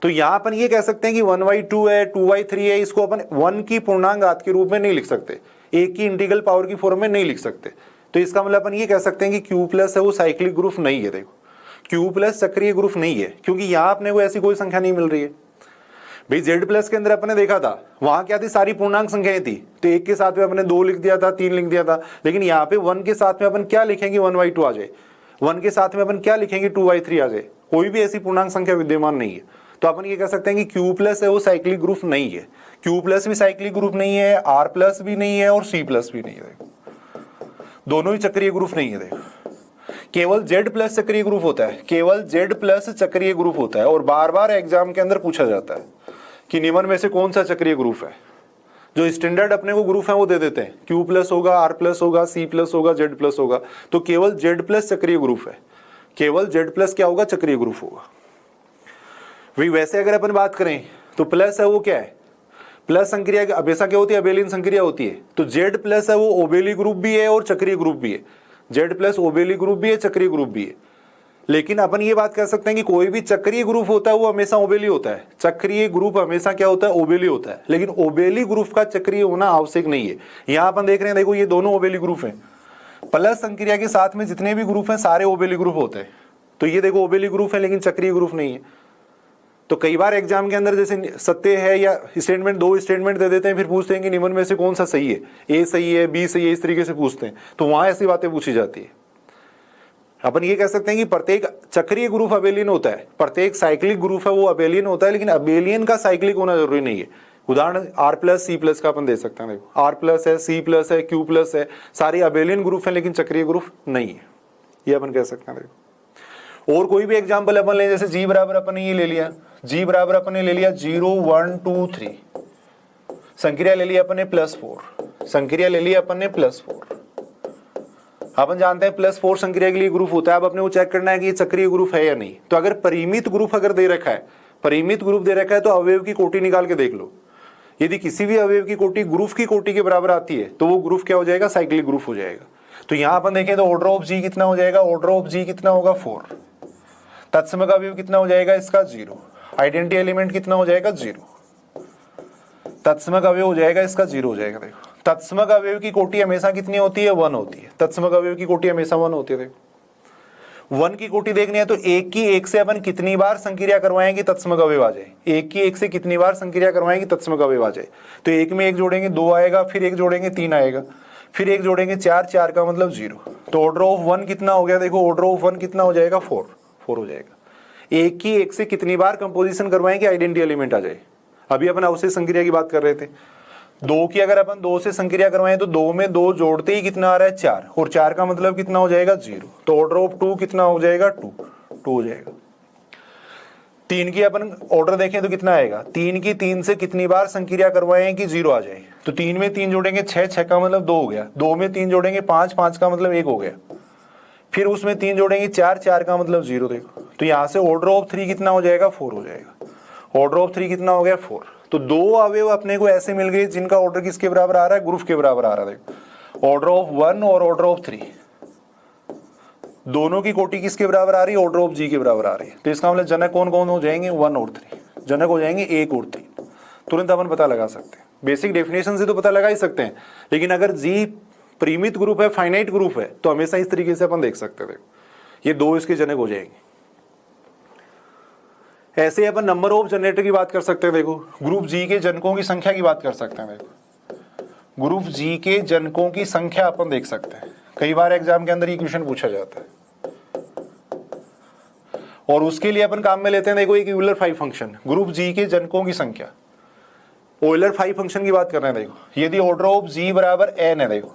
तो यहां अपन ये कह सकते हैं कि 1/2 है, 2/3 है, इसको अपन 1 की पूर्णांक घात के रूप में नहीं लिख सकते, 1 की इंटीग्रल पावर की फॉर्म में नहीं लिख सकते। तो इसका मतलब अपन ये कह सकते हैं कि Q प्लस है वो साइक्लिक ग्रुप नहीं है। देखो Q प्लस चक्रीय ग्रुप नहीं है, क्योंकि यहां अपने को ऐसी कोई संख्या नहीं मिल रही है। भाई Z प्लस के अंदर अपने देखा था, वहां क्या थी, सारी पूर्णांक संख्याएं थी। तो 1 के साथ में अपने 2 लिख दिया था, 3 लिख दिया था। लेकिन यहाँ पे 1 के साथ में अपन क्या लिखेंगे, 1/2 आ जाए। 1 के साथ में अपन क्या लिखेंगे, 2/3 आ जाए। कोई भी ऐसी पूर्णांक संख्या विद्यमान नहीं है, तो अपन ये कह सकते हैं कि क्यू प्लस है वो साइक्लिक ग्रुप नहीं है। क्यू प्लस भी साइक्लिक ग्रुप नहीं है, आर प्लस भी नहीं है और सी प्लस भी नहीं है। देखो दोनों ही चक्रीय ग्रुप नहीं है। देखो केवल जेड प्लस चक्रीय ग्रुप होता है, केवल जेड प्लस चक्रीय ग्रुप होता है। और बार बार एग्जाम के अंदर पूछा जाता है कि निम्न में से कौन सा चक्रीय ग्रुप है। जो स्टैंडर्ड अपने को ग्रुप है वो दे देते हैं, क्यू प्लस होगा, आर प्लस होगा, सी प्लस होगा, जेड प्लस होगा। तो केवल जेड प्लस चक्रीय ग्रुप है, केवल जेड प्लस क्या होगा, चक्रीय ग्रुप होगा। वही वैसे अगर अपन बात करें तो प्लस है वो क्या है, प्लस संक्रिया हमेशा क्या होती है, अबेलियन संक्रिया होती है। तो जेड प्लस है वो ओबेली ग्रुप भी है और चक्रीय ग्रुप भी है। जेड प्लस ओबेली ग्रुप भी है, चक्रीय ग्रुप भी है। लेकिन अपन ये बात कर सकते हैं कि कोई भी चक्रीय ग्रुप होता है वो हमेशा ओबेली होता है। चक्रीय ग्रुप हमेशा क्या होता है, ओबेली होता है। लेकिन ओबेली ग्रुप का चक्रीय होना आवश्यक नहीं है। यहां अपन देख रहे हैं, देखो ये दोनों ओबेली ग्रुप हैं। प्लस संक्रिया के साथ में जितने भी ग्रुप हैं सारे ओबेली ग्रुप होते हैं। तो ये देखो ओबेली ग्रुप है लेकिन चक्रीय ग्रुप नहीं है। तो कई बार एग्जाम के अंदर जैसे सत्य है या स्टेटमेंट, दो स्टेटमेंट दे देते हैं, फिर पूछते हैं कि निम्न में से कौन सा सही है, ए सही है, बी सही है, इस तरीके से पूछते हैं। तो वहां ऐसी बातें पूछी जाती है। अपन ये कह सकते हैं कि प्रत्येक चक्रीय ग्रुप अबेलियन होता है, प्रत्येक साइक्लिक ग्रुप है वो अबेलियन होता है, लेकिन अबेलियन का साइक्लिक होना जरूरी नहीं है। उदाहरण आर प्लस सी प्लस का अपन दे सकते हैं। देखो आर प्लस है, सी प्लस है, क्यू प्लस है, सारे अबेलियन ग्रुप है लेकिन चक्रीय ग्रुप नहीं है, ये अपन कह सकते हैं। देखो और कोई भी एग्जाम्पल अपन ले, जैसे जी बराबर अपन ने ये ले लिया, जी बराबर अपन ने ले लिया 0 1 2 3, संक्रिया ले लिया अपन ने +4, संक्रिया ले लिया अपन ने +4। अपन जानते हैं +4 संक्रिया के लिए ग्रुप होता है। अब अपने को चेक करना है कि ये चक्रीय ग्रुप है या नहीं। तो अगर परिमित ग्रुप अगर दे रखा है, परिमित ग्रुप दे रखा है तो अवयव की कोटि निकाल के देख लो। यदि किसी भी अवयव की कोटि ग्रुप की कोटि के बराबर आती है तो वो ग्रुप क्या हो जाएगा, साइक्लिक ग्रुप हो जाएगा। तो यहां अपन देखें तो ऑर्डर ऑफ जी कितना हो जाएगा, ऑर्डर ऑफ जी कितना होगा 4। तत्सम का अवयव कितना हो जाएगा इसका 0। आइडेंटिटी एलिमेंट कितना हो जाएगा 0। तत्सम का अवयव हो जाएगा इसका 0 हो जाएगा। देखो तत्सम का अवयव की कोटि हमेशा कितनी होती है, 1 होती है। तत्सम का अवयव की कोटि हमेशा 1 होती है। देखो 1 की कोटि देखनी है तो 1 की 1 से अपन कितनी बार संक्रिया करवाएंगे तत्सम का अवयव आ जाए। 1 की 1 से कितनी बार संक्रिया करवाएंगे तत्सम का अवयव आ जाए। तो 1 में 1 जोड़ेंगे 2 आएगा, फिर 1 जोड़ेंगे 3 आएगा, फिर 1 जोड़ेंगे 4, 4 का मतलब 0। तो ऑर्डर ऑफ 1 कितना हो गया, देखो ऑर्डर ऑफ 1 कितना हो जाएगा 4 हो जाएगा। 1 की 1 से कितनी बार कंपोजिशन करवाएंगे आइडेंटिटी एलिमेंट आ जाए। अभी अपन अवशेष संक्रिया की बात कर रहे थे। 2 की अगर अपन 2 से संक्रिया करवाएं तो 2 में 2 जोड़ते ही कितना आ रहा है 4, और 4 का मतलब कितना हो जाएगा 0। तो ऑर्डर ऑफ 2 कितना हो जाएगा 2 हो जाएगा। 3 की अपन ऑर्डर देखें तो कितना आएगा, 3 की 3 से कितनी बार संक्रिया करवाएं कि 0 आ जाए। तो 3 में 3 जोड़ेंगे 6, 6 का मतलब 2 हो गया। 2 में 3 जोड़ेंगे 5, 5 का मतलब 1 हो गया। फिर उसमें 3 जोड़ेंगे 4, 4 का मतलब 0। देखो तो यहाँ से ऑर्डर ऑफ 3 कितना हो जाएगा 4 हो जाएगा। ऑर्डर ऑफ 3 कितना हो गया 4। तो 2 अवयव अपने को ऐसे मिल गए जिनका ऑर्डर किसके बराबर आ रहा है, ग्रुप के बराबर आ रहा है। देखो ऑर्डर ऑफ 1 और ऑर्डर ऑफ 3 दोनों की कोटि किसके बराबर आ रही है, ऑर्डर ऑफ जी के बराबर आ रही है। तो इसका मतलब जनक कौन कौन हो जाएंगे, 1 और 3 जनक हो जाएंगे, 1 और 3। तुरंत अपन पता लगा सकते हैं, बेसिक डेफिनेशन से तो पता लगा ही सकते हैं। लेकिन अगर जी परिमित ग्रुप है, फाइनाइट ग्रुप है, तो हमेशा इस तरीके से अपन देख सकते हैं। देखो ये 2 इसके जनक हो जाएंगे। ऐसे अपन नंबर ऑफ जनरेटर की बात कर सकते हैं। देखो ग्रुप जी के जनकों की संख्या की बात कर सकते हैं। देखो ग्रुप जी के जनकों की संख्या अपन देख सकते हैं। कई बार एग्जाम के अंदर ये क्वेश्चन पूछा जाता है और उसके लिए अपन काम में लेते हैं। देखो एक यूलर 5 फंक्शन, ग्रुप जी के जनकों की संख्या, ओइलर 5 फंक्शन की बात कर रहे हैं। देखो यदि ऑर्डर ऑफ जी बराबर n है, देखो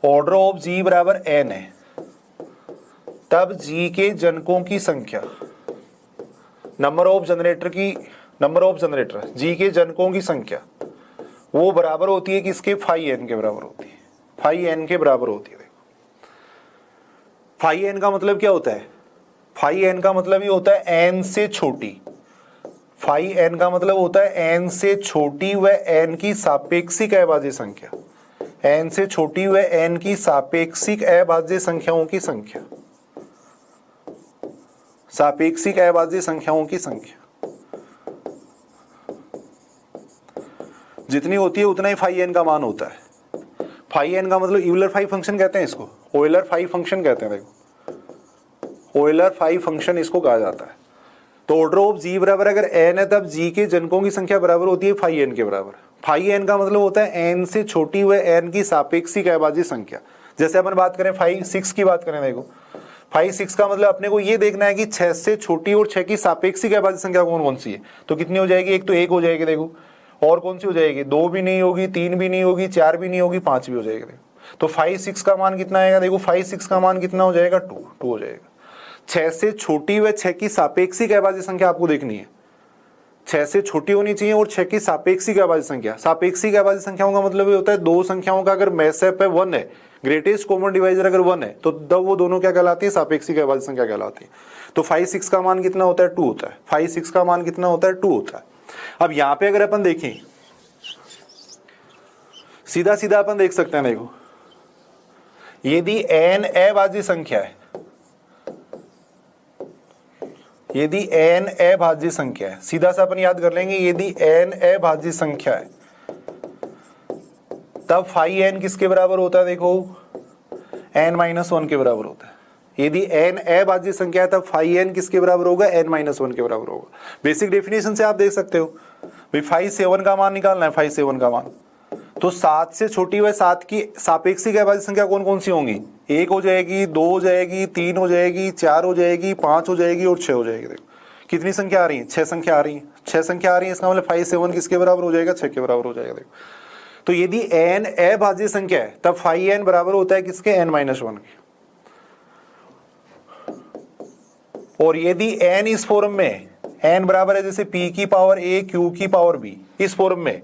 ऑर्डर ऑफ जी बराबर n है, तब जी के जनकों की संख्या, नंबर ऑफ जनरेटर जी के जनकों की संख्या वो बराबर होती है किसके, फाई n के बराबर होती है। फाई n के बराबर होती है। देखो फाई n का मतलब क्या होता है, फाई n का मतलब ये होता है n से छोटी। फाई n का मतलब होता है n से छोटी व n की सापेक्षिक अभाज्य संख्या, n से छोटी व n की सापेक्षिक अभाज्य संख्याओं की संख्या, सापेक्षिक अभाज्य संख्याओं की संख्या जितनी होती है उतना ही फाई n का मान होता है। फाई n का मतलब यूलर 5 फंक्शन कहते हैं इसको, ओइलर 5 फंक्शन कहते हैं। देखो ओइलर 5 फंक्शन इसको कहा जाता है। तो ऑर्डर ऑफ जी बराबर अगर n है तब जी के जनकों की संख्या बराबर होती है फाई n के बराबर। फाई n का मतलब होता है n से छोटी व n की सापेक्षिक अभाज्य संख्या। जैसे अपन बात करें 6 की बात करें, देखो 5 6 का मतलब अपने को ये देखना है कि 6 से छोटी और 6 की सापेक्षिक अभाज्य संख्या कौन कौन सी है। तो कितनी हो जाएगी, एक तो 1 हो जाएगी देखो, और कौन सी हो जाएगी, 2 भी नहीं होगी, 3 भी नहीं होगी, 4 भी नहीं होगी, 5 भी हो जाएगी देखो। तो 5 6 का मान कितना आएगा, देखो 5 6 का मान कितना हो जाएगा, 2 हो जाएगा। 6 से छोटी व 6 की सापेक्षिक अभाज्य संख्या आपको देखनी है, 6 से छोटी होनी चाहिए और 6 की सापेक्षिक अभाज्य संख्या। सापेक्षिक अभाज्य संख्याओं का मतलब ये होता है दो संख्याओं का अगर मैसअप है 1 है, ग्रेटेस्ट कॉमन डिवाइजर अगर 1 है, तो तब वो दोनों क्या कहलाती है, सापेक्षिक अभाज्य संख्या कहलाती है। तो 5 6 का मान कितना होता है, 2 होता है। 5 6 का मान कितना होता है, 2 होता है। अब यहां पे अगर अपन देखें, सीधा सीधा अपन देख सकते हैं, देखो यदि n अभाज्य संख्या है, यदि n अभाज्य संख्या है, सीधा सा अपन याद कर लेंगे, यदि n अभाज्य संख्या है तब फाई n किसके बराबर होता है, देखो n-1 के बराबर होता है। यदि n अभाज्य संख्या है तब फाई n किसके बराबर होगा, n-1 के बराबर होगा। बेसिक डेफिनेशन से आप देख सकते हो भाई, 5 7 का मान निकालना है, 5 7 का मान। तो 7 से छोटी व 7 की सापेक्षिक अभाज्य संख्या कौन कौन सी होंगी, 1 हो जाएगी, 2 हो जाएगी, 3 हो जाएगी, 4 हो जाएगी, 5 हो जाएगी और 6 हो जाएगी। देखो कितनी संख्या आ रही है, 6 संख्या आ रही है, 6 संख्या आ रही है, इसका मतलब 5 7 किसके बराबर हो जाएगा, 6 के बराबर हो जाएगा। देखो तो यदि n अभाज्य संख्या है तब फाई n बराबर होता है किसके, n-1 के। और यदि n इस फॉर्म में, n बराबर है जैसे p की पावर a q की पावर b, इस फॉर्म में,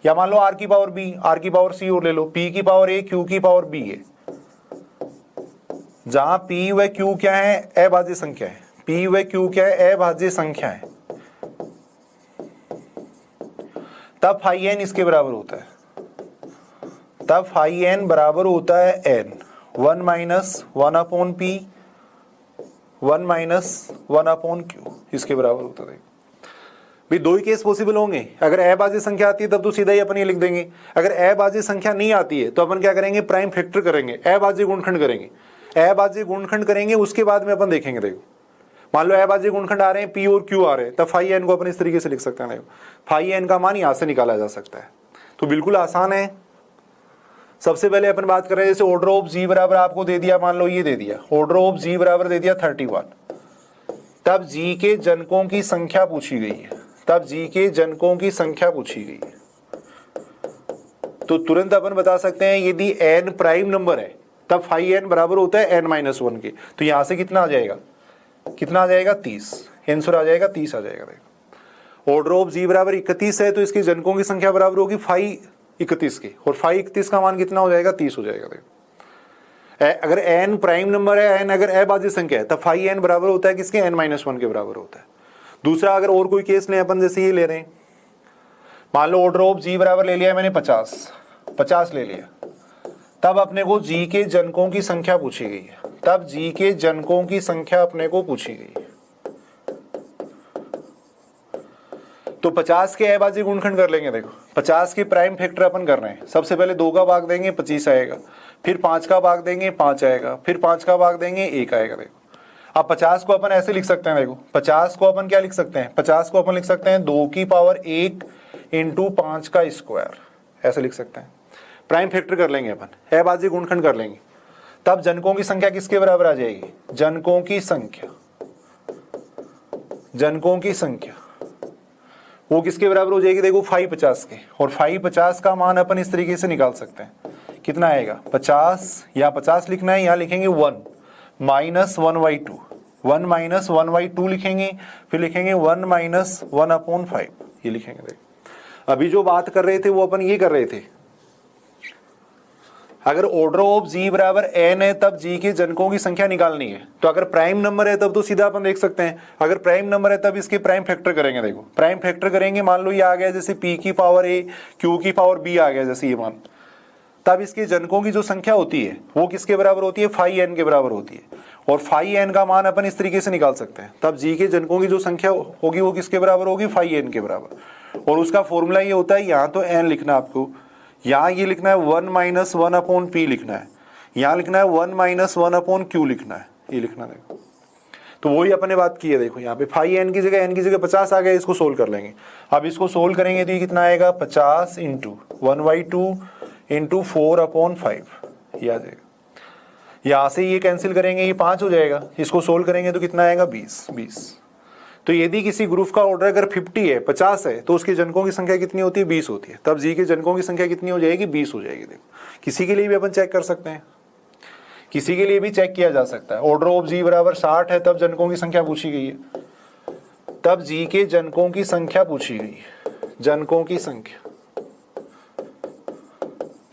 या मान लो r की पावर b, r की पावर c और ले लो, p की पावर a q की पावर b है, जहां p व q क्या है, अभाज्य संख्या है, p व q क्या है, अभाज्य संख्या है, तब फाई n इसके बराबर होता है, तब फाई n बराबर होता है n 1 - 1 upon p 1 - 1 upon q, इसके बराबर होता है। भाई दो ही केस पॉसिबल होंगे, अगर अभाज्य संख्या आती है तब तो सीधा ही अपन ये लिख देंगे, अगर अभाज्य संख्या नहीं आती है तो अपन क्या करेंगे, प्राइम फैक्टर करेंगे, अभाज्य गुणनखंड करेंगे, अभाज्य गुणनखंड करेंगे, उसके बाद में अपन देखेंगे। देखो मान लो अभाज्य गुणनखंड आ रहे हैं, p और q आ रहे हैं, तब फाई n को अपन इस तरीके से लिख सकते हैं। देखो फाई n का मान यहां से निकाला जा सकता है, तो बिल्कुल आसान है। सबसे पहले अपन बात कर रहे हैं, जैसे ऑर्डर ऑफ जी बराबर आपको दे दिया, मान लो ये दे दिया, ऑर्डर ऑफ जी बराबर दे दिया 31, तब जी के जनकों की संख्या पूछी गई है, तब जी के जनकों की संख्या पूछी गई है, तो तुरंत अपन बता सकते हैं यदि n प्राइम नंबर है तब फाई n बराबर होता है n-1 के। तो यहां से कितना आ जाएगा, कितना आ जाएगा, 30, आंसर आ जाएगा 30 आ जाएगा। देखो ऑर्डर ऑफ जी बराबर 31 है तो इसके जनकों की संख्या बराबर होगी फाई 31 के, और फाई 31 का मान कितना हो जाएगा, 30 हो जाएगा। देखो अगर n प्राइम नंबर है, n अगर अभाज्य संख्या है तब फाई n बराबर होता है किसके, n-1 के बराबर होता है। दूसरा अगर और कोई केस लें अपन, जैसे ये ले रहे हैं, मान लो ऑर्डर ऑफ जी बराबर ले लिया मैंने 50 ले लिया, तब अपने को जी के जनकों की संख्या पूछी गई है, तब जी के जनकों की संख्या अपने को पूछी गई है। तो 50 के अभाज्य गुणनखंड कर लेंगे। देखो 50 के प्राइम फैक्टर अपन कर रहे हैं, सबसे पहले 2 का भाग देंगे 25 आएगा, फिर 5 का भाग देंगे 5 आएगा, फिर 5 का भाग देंगे 1 आएगा। देखो अब 50 को अपन ऐसे लिख सकते हैं, देखो 50 को अपन क्या लिख सकते हैं, 50 को अपन लिख सकते हैं 2 की पावर 1 × 5 का स्क्वायर, ऐसे लिख सकते हैं। प्राइम फैक्टर कर लेंगे अपन, अभाज्य गुणनखंड कर लेंगे, तब जनकों की संख्या किसके बराबर आ जाएगी, जनकों की संख्या, जनकों की संख्या वो किसके बराबर हो जाएगी, देखो फाई 50 के, और फाई 50 का मान अपन इस तरीके से निकाल सकते हैं, कितना आएगा 50, या 50 लिखना है, यहाँ लिखेंगे 1 - 1/2, 1 - 1/2 लिखेंगे, फिर लिखेंगे 1 - 1/5, ये लिखेंगे। देखो अभी जो बात कर रहे थे वो अपन ये कर रहे थे, अगर ऑर्डर ऑफ जी बराबर n है तब जी के जनकों की संख्या निकालनी है, तो अगर प्राइम नंबर है तब तो सीधा अपन देख सकते हैं, अगर प्राइम नंबर है तब इसके प्राइम फैक्टर करेंगे। देखो प्राइम फैक्टर करेंगे, मान लो ये आ गया जैसे p की पावर a q की पावर b आ गया जैसे ये मान, तब इसके जनकों की जो संख्या होती है वो किसके बराबर होती है, फाई n के बराबर होती है, और फाई n का मान अपन इस तरीके से निकाल सकते हैं, तब जी के जनकों की जो संख्या होगी वो किसके बराबर होगी, फाई n के बराबर। और उसका फॉर्मूला ये होता है, यहाँ तो n लिखना आपको, यहाँ ये लिखना है 1 - 1/p लिखना है, यहाँ लिखना है 1 - 1/q लिखना है, ये लिखना। देखो तो वही अपने बात की है। देखो यहाँ पे फाई n की जगह 50 आ गया, इसको सोल्व कर लेंगे। अब इसको सोल्व करेंगे तो ये कितना आएगा, 50 × 1/2 × 4/5, ये आ जाएगा। यहां से ये कैंसिल करेंगे, ये 5 हो जाएगा, इसको सोल्व करेंगे तो कितना आएगा 20। तो यदि किसी ग्रुप का ऑर्डर अगर 50 है, 50 है, तो उसके जनकों की संख्या कितनी होती है, 20 होती है। तब जी के जनकों की संख्या कितनी हो जाएगी, 20 हो जाएगी। देखो किसी के लिए भी अपन चेक कर सकते हैं, किसी के लिए भी चेक किया जा सकता है। ऑर्डर ऑफ जी बराबर 60 है, तब जनकों की संख्या पूछी गई है, तब जी के जनकों की संख्या पूछी गई है, जनकों की संख्या,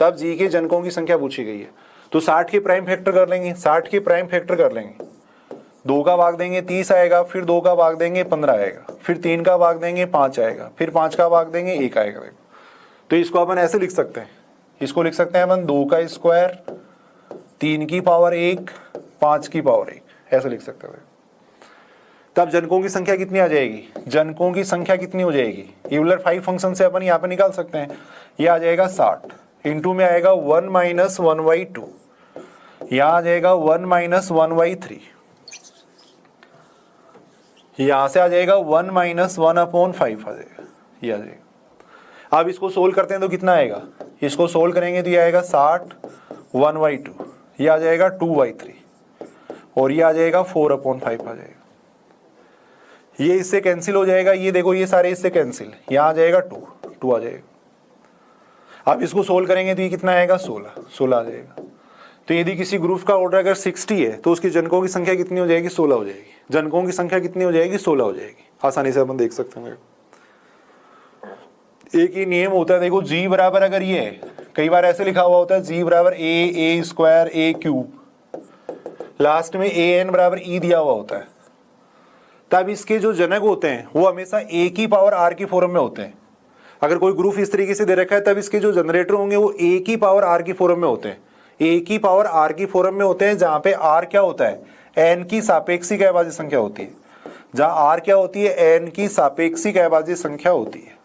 तब जी के जनकों की संख्या पूछी गई है। तो 60 के प्राइम फैक्टर कर लेंगे, 60 के प्राइम फैक्टर कर लेंगे, 2 का भाग देंगे 30 आएगा, फिर 2 का भाग देंगे 15 आएगा, फिर 3 का भाग देंगे 5 आएगा, फिर 5 का भाग देंगे 1 आएगा। तो इसको अपन ऐसे लिख सकते हैं, इसको लिख सकते हैं अपन 2 का स्क्वायर 3 की पावर 1 5 की पावर 1, ऐसे लिख सकते हैं। तब जनकों की संख्या कितनी आ जाएगी, जनकों की संख्या कितनी हो जाएगी, यूलर 5 फंक्शन से अपन यहाँ पे निकाल सकते हैं। ये आ जाएगा 60, इंटू में आएगा 1 माइनस 1/2, यहाँ आ जाएगा 1 माइनस 1/3, यहां से आ जाएगा 1 माइनस 1/5 आ जाएगा, ये आ जाएगा। अब इसको सोल्व करते हैं तो कितना आएगा, इसको सोल्व करेंगे तो ये आएगा 60 1/2, ये आ जाएगा 2/3, और ये आ जाएगा 4/5 आ जाएगा। ये इससे कैंसिल हो जाएगा, ये देखो ये सारे इससे कैंसिल, यहाँ आ जाएगा 2 आ जाएगा। अब इसको सोल्व करेंगे तो ये कितना आएगा 16 आ जाएगा। तो यदि किसी ग्रुप का ऑर्डर अगर 60 है तो उसकी जनकों की संख्या कितनी हो जाएगी, 16 हो जाएगी। जनकों की संख्या कितनी हो जाएगी, 16 हो जाएगी। आसानी से अपन देख सकते हैं। एक ही नियम होता है, देखो जी बराबर अगर ये है, कई बार ऐसे लिखा हुआ होता है जी बराबर a square a cube, last में an बराबर e दिया हुआ होता है, तब इसके जो जनक होते हैं वो हमेशा a की पावर r की फॉर्म में होते हैं। अगर कोई ग्रुप इस तरीके से दे रखा है तब इसके जो जनरेटर होंगे वो a की पावर r की फॉर्म में होते हैं, a की पावर r की फॉर्म में होते हैं, जहां पे r क्या होता है, n की सापेक्षिक अभाज्य संख्या होती है। जहां r क्या होती है, n की सापेक्षिक अभाज्य संख्या होती है,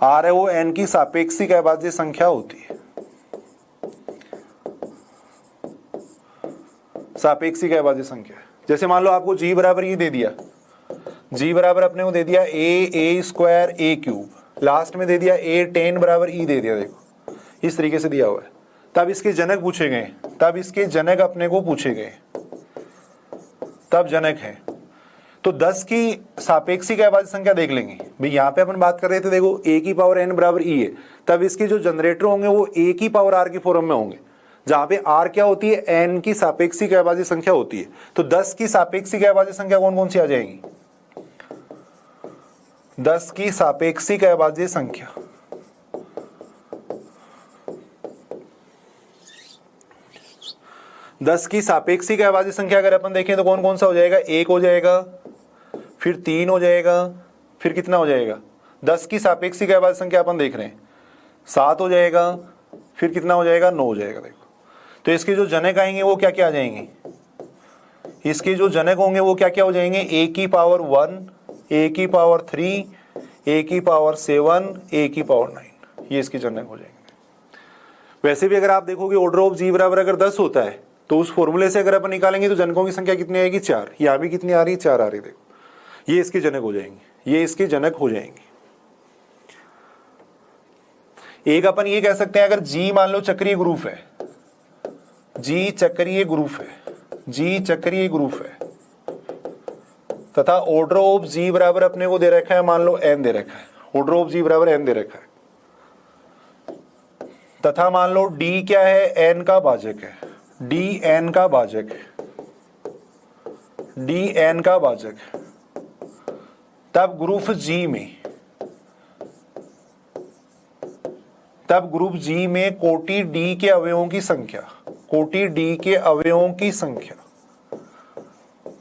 r है वो n की सापेक्षिक अभाज्य संख्या होती है, सापेक्षिक अभाज्य संख्या। जैसे मान लो आपको g बराबर ये दे दिया, g बराबर अपने को दे दिया a square a cube, last में दे दिया a tan बराबर e दे दिया, देखो इस तरीके से दिया हुआ है। तब इसके जनक पूछे गए, तब इसके जनक अपने को पूछे गए, तब जनक है तो 10 की सापेक्षिक अभाज्य संख्या देख लेंगे भाई। यहाँ पे अपन बात कर रहे थे, देखो a की पावर n बराबर e है, तब इसके जो जनरेटर होंगे वो a की पावर r की फॉर्म में होंगे, जहां पे r क्या होती है, n की सापेक्षिक अभाज्य संख्या होती है। तो 10 की सापेक्षिक अभाज्य संख्या कौन कौन सी आ जाएंगी, 10 की सापेक्षिक अभाज्य संख्या, दस की सापेक्षिक अभाज्य संख्या अगर अपन देखें तो कौन कौन सा हो जाएगा, 1 हो जाएगा, फिर 3 हो जाएगा, फिर कितना हो जाएगा, 10 की सापेक्षिक अभाज्य संख्या अपन देख रहे हैं 7 हो जाएगा, फिर कितना हो जाएगा, 9 हो जाएगा। देखो तो इसके जो जनक आएंगे वो क्या क्या आ जाएंगे, इसके जो जनक होंगे वो क्या क्या हो जाएंगे, a की पावर 1, a की पावर 3, a की पावर 7, a की पावर 9, ये इसके जनक हो जाएंगे। वैसे भी अगर आप देखोगे ऑर्डर ऑफ जी बराबर अगर 10 होता है तो उस फॉर्मूले से अगर अपन निकालेंगे तो जनकों की संख्या कितनी आएगी, 4। यहाँ भी कितनी आ रही है, 4 आ रही है। देखो ये इसके जनक हो जाएंगे, ये इसके जनक हो जाएंगे। एक अपन ये कह सकते हैं, अगर जी मान लो चक्रीय ग्रुप है, जी चक्रीय ग्रुप है, जी चक्रीय ग्रुप है, तथा ऑर्डर ऑफ जी बराबर अपने को दे रखा है, मान लो n दे रखा है, ऑर्डर ऑफ जी बराबर n दे रखा है, तथा मान लो d क्या है, n का भाजक है, d n का भाजक है, d n का भाजक है, तब ग्रुप जी में, तब ग्रुप जी में कोटि d के अवयवों की संख्या, कोटि d के अवयवों की संख्या,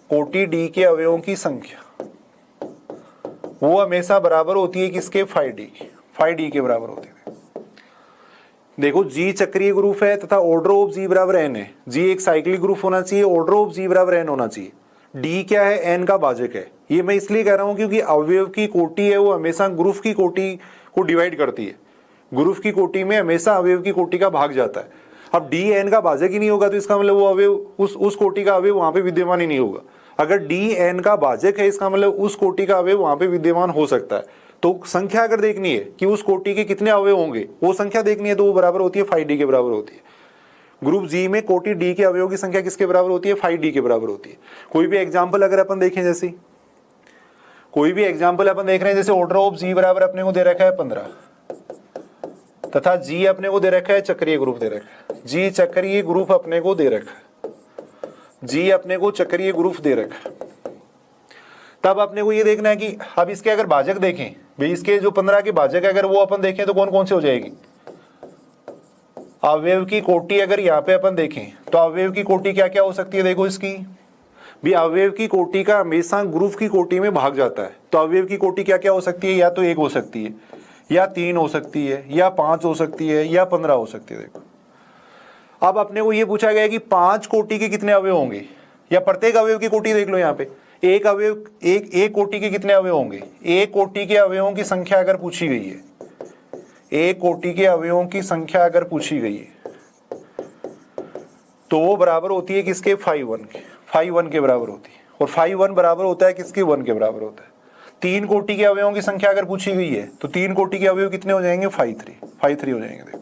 कोटि d के अवयवों की संख्या वो हमेशा बराबर होती है किसके, फाइ d की, फाइ d के बराबर होती है। देखो जी चक्रीय ग्रुप है तथा ऑर्डर ऑफ जी बराबर n है, जी एक साइक्लिक ग्रुप होना चाहिए, ऑर्डर ऑफ जी बराबर n होना चाहिए, d क्या है, n का भाजक है। ये मैं इसलिए कह रहा हूं क्योंकि अवयव की कोटि है वो हमेशा ग्रुप की कोटि को डिवाइड करती है, ग्रुप की कोटि में हमेशा अवयव की कोटि का भाग जाता है। अब d n का भाजक ही नहीं होगा तो इसका मतलब वो अवयव उस कोटि का अवयव वहां पे विद्यमान ही नहीं होगा। अगर d n का भाजक है इसका मतलब उस कोटि का अवयव वहां पे विद्यमान हो सकता है। तो संख्या अगर देखनी है कि उस कोटि के कितने अवयव होंगे, वो संख्या देखनी है तो वो बराबर होती है फाइ d के बराबर होती है। ग्रुप जी में कोटि डी के अवयवों की संख्या किसके बराबर होती है? 5d के बराबर होती है। कोई भी एग्जाम्पल अगर अपन देखें, जैसे कोई भी एग्जाम्पल अपन देख रहे हैं, जैसे ऑर्डर ऑफ जी बराबर अपने को दे रखा है 15 तथा जी अपने को दे रखा है चक्रीय ग्रुप दे रखा है, जी चक्रीय ग्रुप अपने को दे रखा है, जी अपने को चक्रीय ग्रुप दे रखा है। तब अपने को ये देखना है कि अब इसके अगर भाजक देखें भाई, इसके जो 15 के भाजक अगर वो अपन देखें तो कौन कौन से हो जाएगी? अवयव की कोटि अगर यहाँ पे अपन देखें तो अवयव की कोटि क्या क्या हो सकती है? देखो इसकी भी अवयव की कोटि का हमेशा ग्रुप की कोटि में भाग जाता है। तो अवयव की कोटि क्या क्या हो सकती है? या तो 1 हो सकती है, या 3 हो सकती है, या 5 हो सकती है, या 15 हो सकती है। देखो अब अपने को ये पूछा गया कि 5 कोटि के कितने अवयव होंगे, या प्रत्येक अवयव की कोटि देख लो। यहाँ पे एक अवयव एक कोटि के कितने अवयव होंगे? एक कोटि के अवयवों की संख्या अगर पूछी गई है, एक कोटि के अवयवों की संख्या अगर पूछी गई है तो वो बराबर होती है किसके? 5 के, 5 के बराबर होती है। और 5 बराबर होता है किसके? 1 के बराबर होता है। 3 कोटि के अवयवों की संख्या अगर पूछी गई है तो 3 कोटि के अवयव कितने हो जाएंगे? 5 3 हो जाएंगे। देखो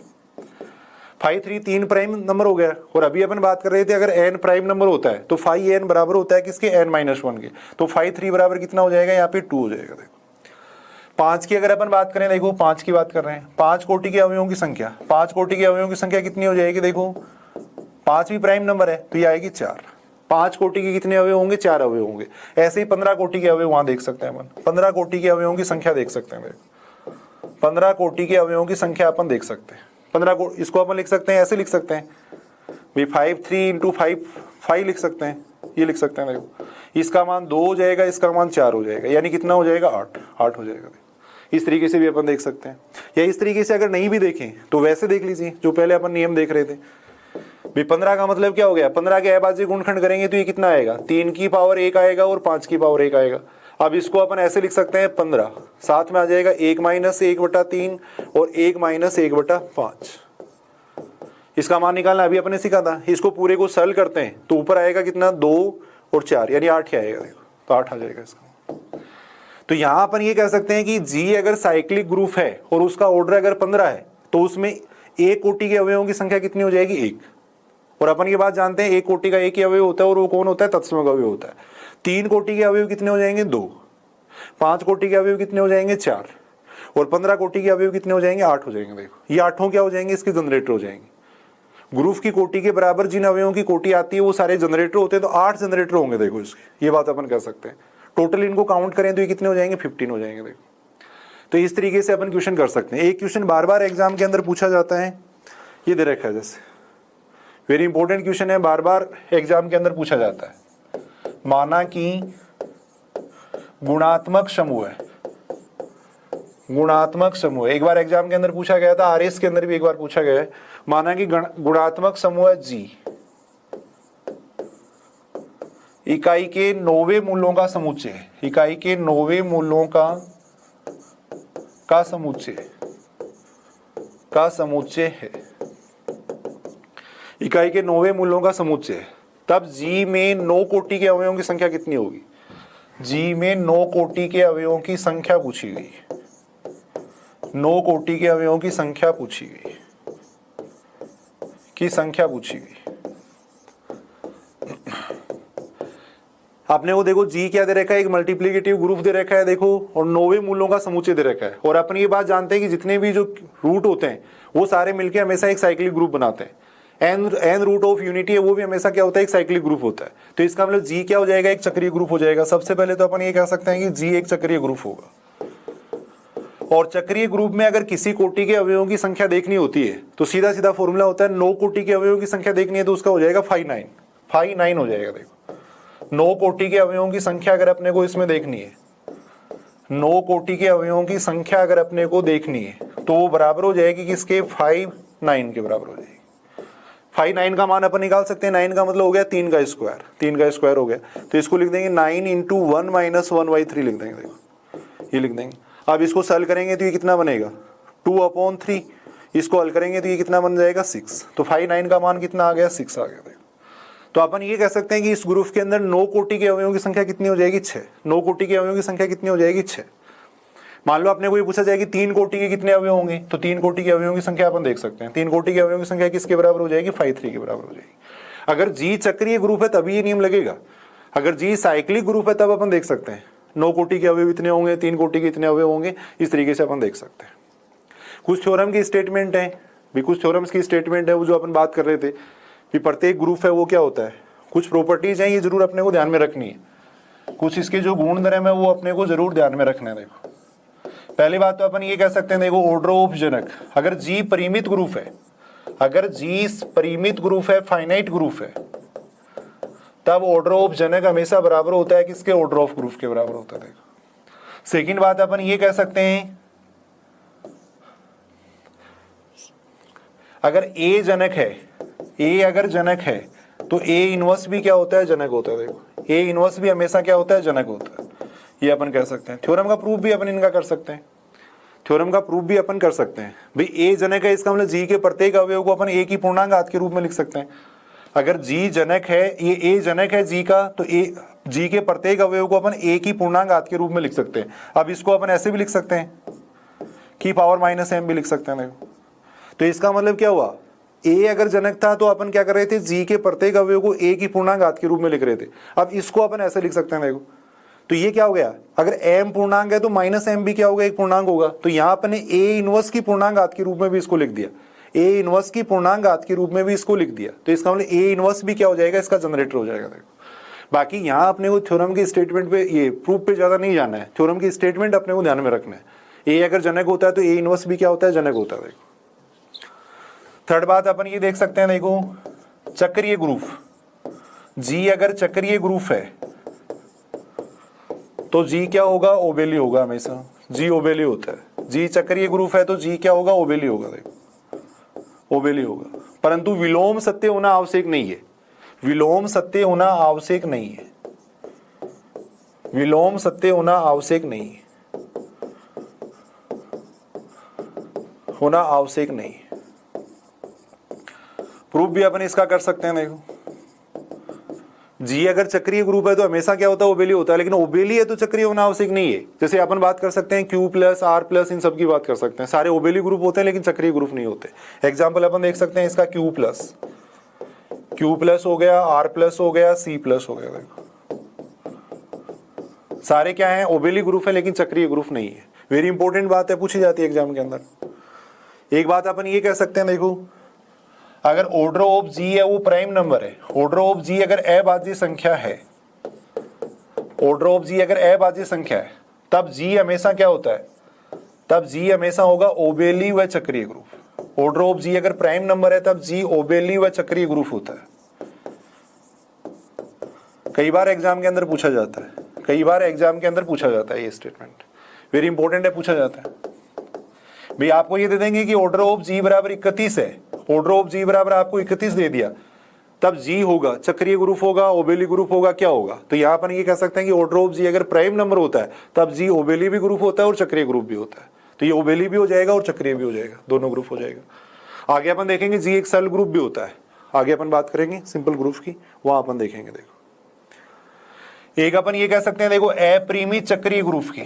5 3 प्राइम नंबर हो गया। और अभी अपन बात कर रहे थे अगर n प्राइम नंबर होता है तो 5n बराबर होता है किसके? n-1 के। तो 5 3 बराबर कितना हो जाएगा? यहाँ पे 2 हो जाएगा। देखो 5 की अगर अपन बात करें, देखो 5 की बात कर रहे हैं, 5 कोटि के अवयवों की संख्या, 5 कोटि के अवयवों की संख्या कितनी हो जाएगी? देखो 5 भी प्राइम नंबर है तो ये आएगी 4। 5 कोटि के कितने अवयव होंगे? 4 अवयव होंगे। ऐसे ही 15 कोटि के अवयव वहां देख सकते हैं अपन, 15 कोटि के अवयवों की संख्या देख सकते हैं। 15 कोटि के अवयवों की संख्या अपन देख सकते हैं। 15 इसको अपन लिख सकते हैं, ऐसे लिख सकते हैं भाई 5 3 इंटू 5 लिख सकते हैं, ये लिख सकते हैं। देखो इसका मान 2 हो जाएगा, इसका मान 4 हो जाएगा, यानी कितना हो जाएगा? 8 हो जाएगा। इस तरीके से भी अपन देख सकते हैं। या इस तरीके से अगर नहीं भी देखें तो वैसे देख लीजिए, जो पहले अपन नियम देख रहे थे भाई 15 का मतलब क्या हो गया? 15 के अभाज्य गुणनखंड करेंगे तो ये कितना आएगा? 3 की पावर 1 आएगा और 5 की पावर 1 आएगा। अब इसको अपन ऐसे लिख सकते हैं 15 साथ में आ जाएगा 1 - 1/3 और 1 - 1/5। इसका मान निकालना अभी अपने सीखा था। इसको पूरे को सरल करते हैं तो ऊपर आएगा कितना? 2 और 4 यानी 8 ही आएगा। देखो तो 8 आ जाएगा इसका। तो यहां अपन ये कह सकते हैं कि जी अगर साइक्लिक ग्रुप है और उसका ऑर्डर अगर 15 है तो उसमें एक कोटि के अवयवों की संख्या कितनी हो जाएगी? 1। और अपन ये बात जानते हैं एक कोटि का एक ही अवयव होता है और वो कौन होता है? तत्सम अवयव होता है। 3 कोटि के अवयव कितने हो जाएंगे? 2। 5 कोटि के अवयव कितने हो जाएंगे? 4। और 15 कोटि के अवयव कितने हो जाएंगे? 8 हो जाएंगे। देखो ये 8 क्या हो जाएंगे? इसके जनरेटर हो जाएंगे। ग्रुप की कोटि के बराबर जिन अवयवों की कोटि आती है वो सारे जनरेटर होते हैं, तो 8 जनरेटर होंगे। देखो इसके, ये बात अपन कर सकते हैं। टोटल इनको काउंट करें तो ये कितने हो जाएंगे? 15 हो जाएंगे। देखो तो इस तरीके से अपन क्वेश्चन कर सकते हैं। एक क्वेश्चन बार बार एग्जाम के अंदर पूछा जाता है, ये दे रखा है, जैसे वेरी इंपॉर्टेंट क्वेश्चन है, बार बार एग्जाम के अंदर पूछा जाता है। माना कि गुणात्मक समूह है, गुणात्मक समूह एक बार एग्जाम के अंदर पूछा गया था, आरएस के अंदर भी एक बार पूछा गया है। माना कि गुणात्मक समूह है जी, इकाई के 9वें मूल्यों का समुच्चय है, इकाई के 9वें मूल्यों का समुच्चय है, इकाई के 9वें मूल्यों का समुच्चय है। तब जी में 9 कोटि के अवयवों की संख्या कितनी होगी? जी में 9 कोटि के अवयवों की संख्या पूछी गई, 9 कोटि के अवयवों की संख्या पूछी गई, आपने वो देखो जी क्या दे रखा है? एक मल्टीप्लिकेटिव ग्रुप दे रखा है, देखो, और 9वें मूल्यों का समुच्चय दे रखा है। और अपन ये बात जानते हैं कि जितने भी जो रूट होते हैं वो सारे मिलकर हमेशा एक साइक्लिक ग्रुप बनाते हैं। एन रूट ऑफ यूनिटी है वो भी हमेशा क्या होता है? एक साइक्लिक ग्रुप होता है। तो इसका मतलब जी क्या हो जाएगा? एक चक्रीय ग्रुप हो जाएगा। सबसे पहले तो अपन ये कह सकते हैं कि जी एक चक्रीय ग्रुप होगा। और चक्रीय ग्रुप में अगर किसी कोटि के अवयवों की संख्या देखनी होती है तो सीधा सीधा फॉर्मूला होता है, 9 कोटि के अवयवों की संख्या देखनी है तो उसका हो जाएगा 5 9 हो जाएगा। देखो 9 कोटि के अवयवों की संख्या अगर अपने को इसमें देखनी है, 9 कोटि के अवयवों की संख्या अगर अपने को देखनी है तो वो बराबर हो जाएगी किसके? 5 9 के बराबर हो जाएगी। 5 9 का मान अपन निकाल सकते हैं। 9 का मतलब हो गया 3 का स्क्वायर, 3 का स्क्वायर हो गया। तो इसको लिख देंगे 9 × 1 - 1/3 लिख देंगे। देखो ये लिख देंगे। अब इसको सॉल्व करेंगे तो ये कितना बनेगा? 2/3। इसको हल करेंगे तो ये कितना बन जाएगा? 6। तो 5 9 का मान कितना आ गया? 6 आ गया। देखो तो अपन ये कह सकते हैं कि इस ग्रुप के अंदर 9 कोटि के अवयवों की संख्या कितनी हो जाएगी? 6। 9 कोटि के अवयवों की संख्या कितनी हो जाएगी? 6। मान लो अपने को ये पूछा जाए कि 3 कोटि के कितने अवयव होंगे, तो 3 कोटि के अवयवों की संख्या अपन देख सकते हैं। 3 कोटि के अवयवों की संख्या किसके बराबर हो जाएगी, 5 के बराबर हो जाएगी। अगर जी चक्रीय ग्रुप है तभी ये नियम लगेगा, अगर जी साइक्लिक ग्रुप है तब अपन देख सकते हैं 9 कोटि के अवयव इतने होंगे, 3 कोटि के इतने अवयव होंगे, इस तरीके से अपन देख सकते हैं। कुछ थ्योरम की स्टेटमेंट है भी, कुछ थ्योरम्स की स्टेटमेंट है वो जो अपन बात कर रहे थे कि प्रत्येक ग्रुप है वो क्या होता है, कुछ प्रॉपर्टीज हैं ये जरूर अपने को ध्यान में रखनी है, कुछ इसके जो गुण धर्म है वो अपने को जरूर ध्यान में रखना है। देखो पहली बात तो अपन ये कह सकते हैं, देखो ऑर्डर ऑफ जनक, अगर जी परिमित ग्रुप है, अगर जी परिमित ग्रुप है, फाइनाइट ग्रुप है, तब ऑर्डर ऑफ जनक हमेशा बराबर होता है किसके, ऑर्डर ऑफ ग्रुप के बराबर होता है। देखो सेकंड बात अपन ये कह सकते हैं, अगर ए जनक है, ए अगर जनक है तो ए इनवर्स भी क्या होता है, जनक होता है। देखो ए इनवर्स भी हमेशा क्या होता है, जनक होता है, ये अपन कह सकते हैं। थ्योरम का प्रूफ भी अपन इनका कर सकते हैं, थ्योरम का प्रूफ भी अपन कर सकते हैं भाई ए जनक है, इसका मतलब जी के प्रत्येक अवयव को अपन ए की पूर्णांक घात के रूप में लिख सकते हैं। अगर जी जनक है, ये ए जनक है जी का, तो ए जी के प्रत्येक अवयव को अपन ए की पूर्णांक घात के रूप में लिख सकते हैं। अब इसको अपन ऐसे भी लिख सकते हैं कि पावर -m भी लिख सकते हैं। देखो तो इसका मतलब क्या हुआ, ए अगर जनक था तो अपन क्या कर रहे थे, जी के प्रत्येक अवयव को ए की पूर्णांक घात के रूप में लिख रहे थे। अब इसको अपन ऐसे लिख सकते हैं। देखो तो ये क्या हो गया, अगर m पूर्णांक है तो -m भी क्या होगा, एक पूर्णांक होगा। तो यहाँ अपन ने ए इनवर्स की पूर्णांक घात के रूप में भी इसको लिख दिया, ए इनवर्स की पूर्णांक घात के रूप में भी इसको लिख दिया। तो इसका मतलब ए इनवर्स भी क्या हो जाएगा, इसका जनरेटर हो जाएगा। देखो बाकी यहाँ अपने को थ्योरम की स्टेटमेंट पे, ये प्रूफ पे ज्यादा नहीं जाना है, थ्योरम की स्टेटमेंट अपने को ध्यान में रखना है। ए अगर जनक होता है तो ए इनवर्स भी क्या होता है, जनक होता है। देखो थर्ड बात अपन ये देख सकते हैं, देखो चक्रीय ग्रुप, जी अगर चक्रीय ग्रुप है तो जी क्या होगा, ओबेली होगा, हमेशा जी ओबेली होता है। जी चक्रीय ग्रुप है तो जी क्या होगा, ओबेली होगा। देखो ओबेली होगा, परंतु विलोम सत्य होना आवश्यक नहीं है, विलोम सत्य होना आवश्यक नहीं है, विलोम सत्य होना आवश्यक नहीं है, होना आवश्यक नहीं है। प्रूफ भी अपन इसका कर सकते हैं। देखो जी अगर चक्रीय ग्रुप है तो हमेशा क्या होता है, ओबेली होता है, लेकिन ओबेली है तो चक्रीय होना आवश्यक नहीं है। जैसे अपन बात कर सकते हैं Q प्लस R प्लस, इन सब की बात कर सकते हैं, सारे ओबेली ग्रुप होते हैं लेकिन चक्रीय ग्रुप नहीं होते। एग्जाम्पल अपन देख सकते हैं इसका Q प्लस हो गया, R प्लस हो गया, C प्लस हो गया। देखो सारे क्या है, ओबेली ग्रुप है लेकिन चक्रीय ग्रुप नहीं है। वेरी इंपॉर्टेंट बात है, पूछी जाती है एग्जाम के अंदर। एक बात अपन ये कह सकते हैं, देखो अगर ऑर्डर ऑफ जी है वो प्राइम नंबर है, ऑर्डर ऑफ जी अगर अभाज्य संख्या है, ऑर्डर ऑफ जी अगर अभाज्य संख्या है, तब जी हमेशा क्या होता है, तब जी हमेशा होगा ओबेली व चक्रीय ग्रुप। ऑर्डर ऑफ जी अगर प्राइम नंबर है तब जी ओबेली व चक्रीय ग्रुप होता है। कई बार एग्जाम के अंदर पूछा जाता है, कई बार एग्जाम के अंदर पूछा जाता है ये स्टेटमेंट, वेरी इंपॉर्टेंट है, पूछा जाता है। भाई आपको ये दे देंगे कि ऑर्डर ऑफ जी बराबर 31 है, ऑर्डर ऑफ जी बराबर आपको 31 दे दिया, तब जी होगा चक्रीय ग्रुप होगा, ओबेली ग्रुप होगा, क्या होगा। तो यहाँ पर ये कह सकते हैं कि ऑर्डर ऑफ जी अगर प्राइम नंबर होता है तब जी ओबेली भी ग्रुप होता है और चक्रीय ग्रुप भी होता है। तो ये ओबेली भी हो जाएगा और चक्रीय भी हो जाएगा, दोनों ग्रुप हो जाएगा। आगे अपन देखेंगे जी एक सरल ग्रुप भी होता है, आगे अपन बात करेंगे सिंपल ग्रुप की, वहां अपन देखेंगे। देखो एक अपन ये कह सकते हैं, देखो अपरिमित चक्रीय ग्रुप की,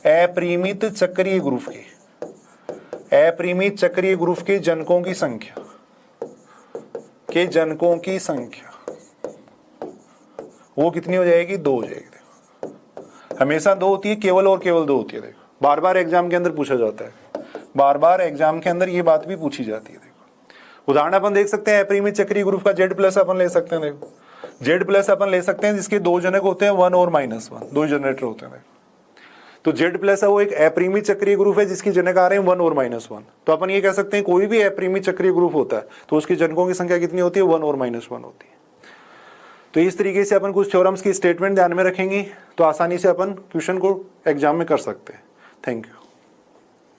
अपरिमित चक्रीय ग्रुप की, अपरिमित चक्रीय ग्रुप के जनकों की संख्या, के जनकों की संख्या वो कितनी हो जाएगी, 2 हो जाएगी। देखो हमेशा 2 होती है, केवल और केवल 2 होती है। देखो बार बार एग्जाम के अंदर पूछा जाता है, बार बार एग्जाम के अंदर ये बात भी पूछी जाती है। देखो उदाहरण अपन देख सकते हैं, अपरिमित चक्रीय ग्रुप का Z प्लस अपन ले सकते हैं। देखो Z प्लस अपन ले सकते हैं जिसके 2 जनक होते हैं, 1 और -1, 2 जनरेटर होते हैं। तो Z प्लस है वो एक अपरिमित चक्रीय ग्रुप है जिसकी जनक आ रहे हैं 1 और -1। तो अपन ये कह सकते हैं कोई भी अपरिमित चक्रीय ग्रुप होता है तो उसके जनकों की संख्या कितनी होती है, 1 और -1 होती है। तो इस तरीके से अपन कुछ थ्योरम्स की स्टेटमेंट ध्यान में रखेंगे तो आसानी से अपन क्वेश्चन को एग्जाम में कर सकते हैं। Thank you.